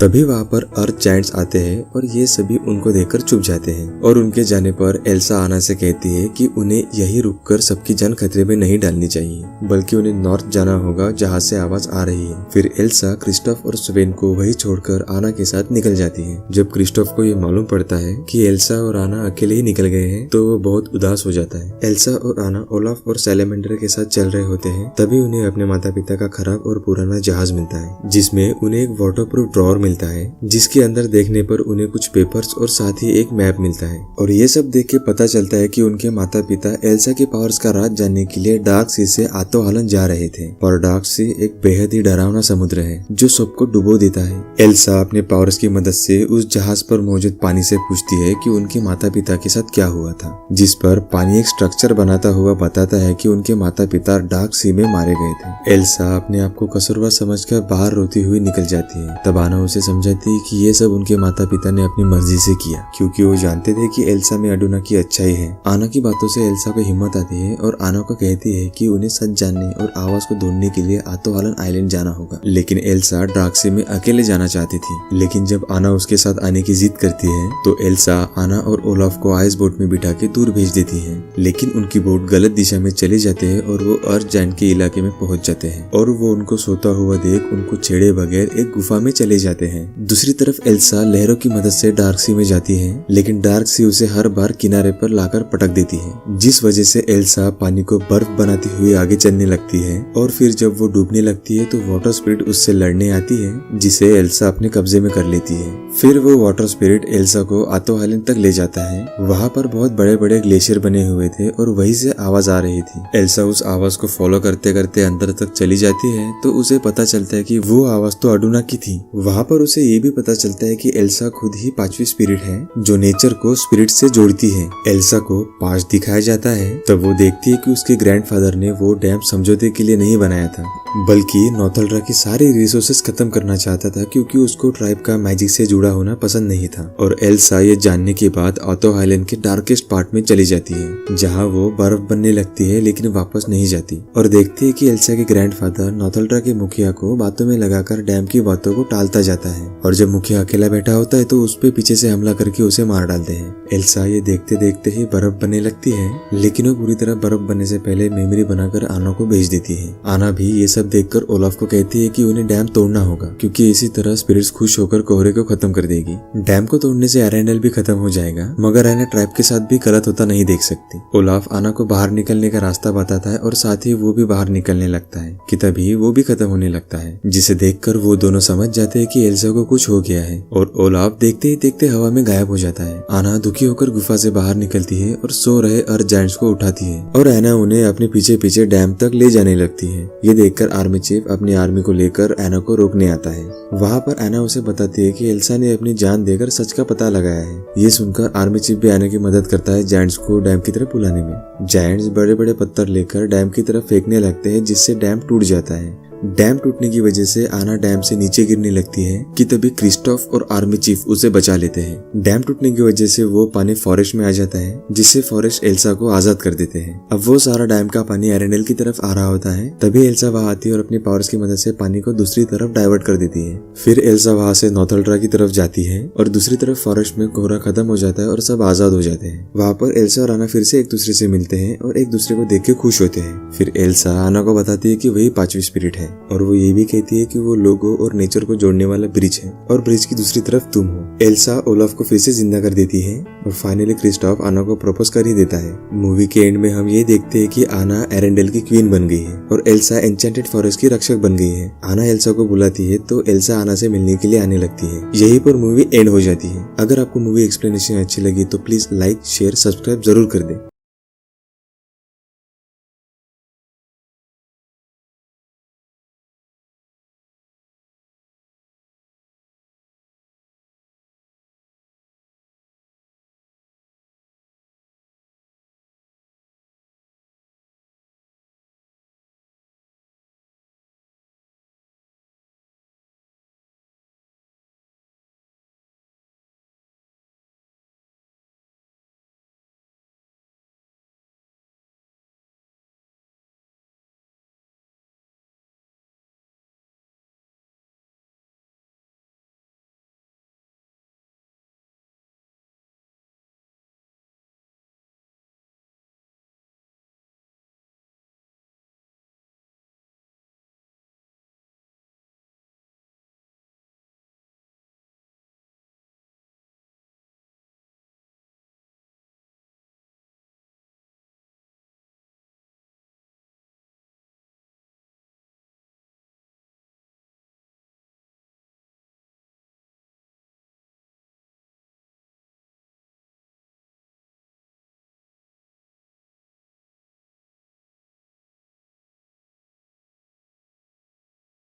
तभी वहाँ पर अर्थ जायंट्स आते हैं और ये सभी उनको देखकर चुप जाते हैं और उनके जाने पर एल्सा आना से कहती है कि उन्हें यही रुककर सबकी जान खतरे में नहीं डालनी चाहिए, बल्कि उन्हें नॉर्थ जाना होगा जहाँ से आवाज आ रही है। फिर एल्सा क्रिस्टोफ और स्वेन को वही छोड़कर आना के साथ निकल जाती है। जब क्रिस्टोफ को ये मालूम पड़ता है कि एल्सा और आना अकेले ही निकल गए हैं तो वो बहुत उदास हो जाता है। एल्सा और आना ओलाफ और सैलेमेंडर के साथ चल रहे होते हैं, तभी उन्हें अपने माता पिता का खराब और पुराना जहाज मिलता है, जिसमें उन्हें एक वाटरप्रूफ ड्रॉवर मिलता है, जिसके अंदर देखने पर उन्हें कुछ पेपर्स और साथ ही एक मैप मिलता है। और ये सब देख के पता चलता है कि उनके माता पिता एल्सा के पावर्स का राज जानने के लिए डार्क सी से आतोहालन जा रहे थे। और डार्क सी एक बेहद ही डरावना समुद्र है जो सबको डुबो देता है। एल्सा अपने पावर्स की मदद से उस जहाज पर मौजूद पानी से पूछती है कि उनके माता पिता के साथ क्या हुआ था, जिस पर पानी एक स्ट्रक्चर बनाता हुआ बताता है कि उनके माता पिता डार्क सी में मारे गए थे। एल्सा अपने आप को कसूरवार समझकर बाहर रोती हुई निकल जाती है। तब आना उसे समझाती है कि ये सब उनके माता पिता ने अपनी मर्जी से किया, क्योंकि वो जानते थे कि एल्सा में अडुना की अच्छाई है। आना की बातों से एल्सा को हिम्मत आती है और आना को कहती है कि उन्हें सच जानने और आवाज को ढूंढने के लिए आतोहालन आइलैंड जाना होगा। लेकिन एल्सा डार्क सी में अकेले जाना चाहती थी। लेकिन जब आना उसके साथ आने की जिद करती है तो एल्सा आना और ओलाफ को आइस बोट में बिठा के दूर भेज देती है। लेकिन उनकी बोट गलत दिशा में चले जाते हैं और वो अर्थ जायंट के इलाके में पहुंच जाते हैं और वो उनको सोता हुआ देख उनको छेड़े बगैर एक गुफा में चले जाते हैं। दूसरी तरफ एल्सा लहरों की मदद से डार्क सी में जाती है, लेकिन डार्क सी उसे हर बार किनारे पर लाकर पटक देती है, जिस वजह से एल्सा पानी को बर्फ बनाती हुई आगे चलने लगती है। और फिर जब वो डूबने लगती है तो वाटर स्पिरिट उससे लड़ने आती है, जिसे एल्सा अपने कब्जे में कर लेती है। फिर वो वाटर स्पिरिट एल्सा को आतोहालन तक ले जाता है। वहाँ पर बहुत बड़े बड़े ग्लेशियर बने हुए थे और वहीं से आवाज आ रही थी। एल्सा उस आवाज को फॉलो करते करते अंदर तक चली जाती है तो उसे पता चलता है कि वो आवाज तो अडुना की थी। वहाँ पर उसे ये भी पता चलता है कि एल्सा खुद ही पांचवी स्पिरिट है जो नेचर को स्पिरिट से जोड़ती है। एल्सा को 5 दिखाया जाता है। तब वो देखती है कि उसके ग्रैंडफादर ने वो डैम समझौते के लिए नहीं बनाया था, बल्कि नॉर्थल्ड्रा की सारी रिसोर्सेस खत्म करना चाहता था, क्योंकि उसको ट्राइब का मैजिक से जुड़ा होना पसंद नहीं था। और एल्सा ये जानने के बाद आतो आइलैंड के डार्केस्ट पार्ट में चली जाती है, जहाँ वो बर्फ बनने लगती है लेकिन वापस नहीं जाती। और देखती है कि एल्सा के ग्रैंडफादर नॉर्थल्ड्रा के मुखिया को बातों में लगाकर डैम की बातों को टालता जाता है। और जब मुखिया अकेला बैठा होता है तो उस पे पीछे से हमला करके उसे मार डालते हैं। एल्सा ये देखते देखते ही बर्फ बनने लगती है, लेकिन वो पूरी तरह बर्फ बनने से पहले मेमोरी बनाकर आना को भेज देती है। आना भी ये सब देखकर ओलाफ को कहती है कि उन्हें डैम तोड़ना होगा, क्योंकि इसी तरह स्पिरिट्स खुश होकर कोहरे को खत्म कर देगी। डैम को तोड़ने से एरेंडल भी खत्म हो जाएगा, मगर आना ट्राइब के साथ भी गलत होता नहीं देख सकती। ओलाफ आना को बाहर निकलने का रास्ता बताता है और साथ ही वो भी बाहर निकलने लगता है कि तभी वो भी खत्म होने लगता है, जिसे देखकर वो दोनों समझ जाते हैं कि एल्सा को कुछ हो गया है। और ओलाफ देखते ही देखते हवा में गायब हो जाता है। आना दुखी होकर गुफा से बाहर निकलती है और सो रहे अर्थ जायंट्स को उठाती है और एना उन्हें अपने पीछे पीछे डैम तक ले जाने लगती है। ये देखकर आर्मी चीफ अपनी आर्मी को लेकर एना को रोकने आता है। वहाँ पर एना उसे बताती है कि एल्सा ने अपनी जान देकर सच का पता लगाया है। ये सुनकर आर्मी चीफ भी एना की मदद करता है जायंट्स को डैम की तरफ बुलाने में। जायंट्स बड़े बड़े पत्थर लेकर डैम की तरफ फेंकने लगते हैं, जिससे डैम टूट जाता है। डैम टूटने की वजह से आना डैम से नीचे गिरने लगती है कि तभी क्रिस्टोफ और आर्मी चीफ उसे बचा लेते हैं। डैम टूटने की वजह से वो पानी फॉरेस्ट में आ जाता है, जिससे फॉरेस्ट एल्सा को आजाद कर देते हैं। अब वो सारा डैम का पानी एरेंडल की तरफ आ रहा होता है। तभी एल्सा वहाँ आती है और अपनी पावर्स की मदद से पानी को दूसरी तरफ डाइवर्ट कर देती है। फिर एल्सा वहाँ से नॉर्थल्ड्रा की तरफ जाती है और दूसरी तरफ फॉरेस्ट में कोहरा खत्म हो जाता है और सब आजाद हो जाते हैं। वहाँ पर एल्सा और आना फिर से एक दूसरे से मिलते हैं और एक दूसरे को देख के खुश होते हैं। फिर एल्सा आना को बताती है कि वही पांचवी स्पिरिट है और वो ये भी कहती है कि वो लोगों और नेचर को जोड़ने वाला ब्रिज है और ब्रिज की दूसरी तरफ तुम हो। एल्सा ओलाफ को फिर से जिंदा कर देती है और फाइनली क्रिस्टोफ आना को प्रपोज कर ही देता है। मूवी के एंड में हम ये देखते हैं कि आना एरेंडल की क्वीन बन गई है और एल्सा एन्चेंटेड फॉरेस्ट की रक्षक बन गई है। आना एल्सा को बुलाती है तो एल्सा आना से मिलने के लिए आने लगती है। यही पर मूवी एंड हो जाती है। अगर आपको मूवी एक्सप्लेनेशन अच्छी लगी तो प्लीज लाइक शेयर सब्सक्राइब जरूर कर दे।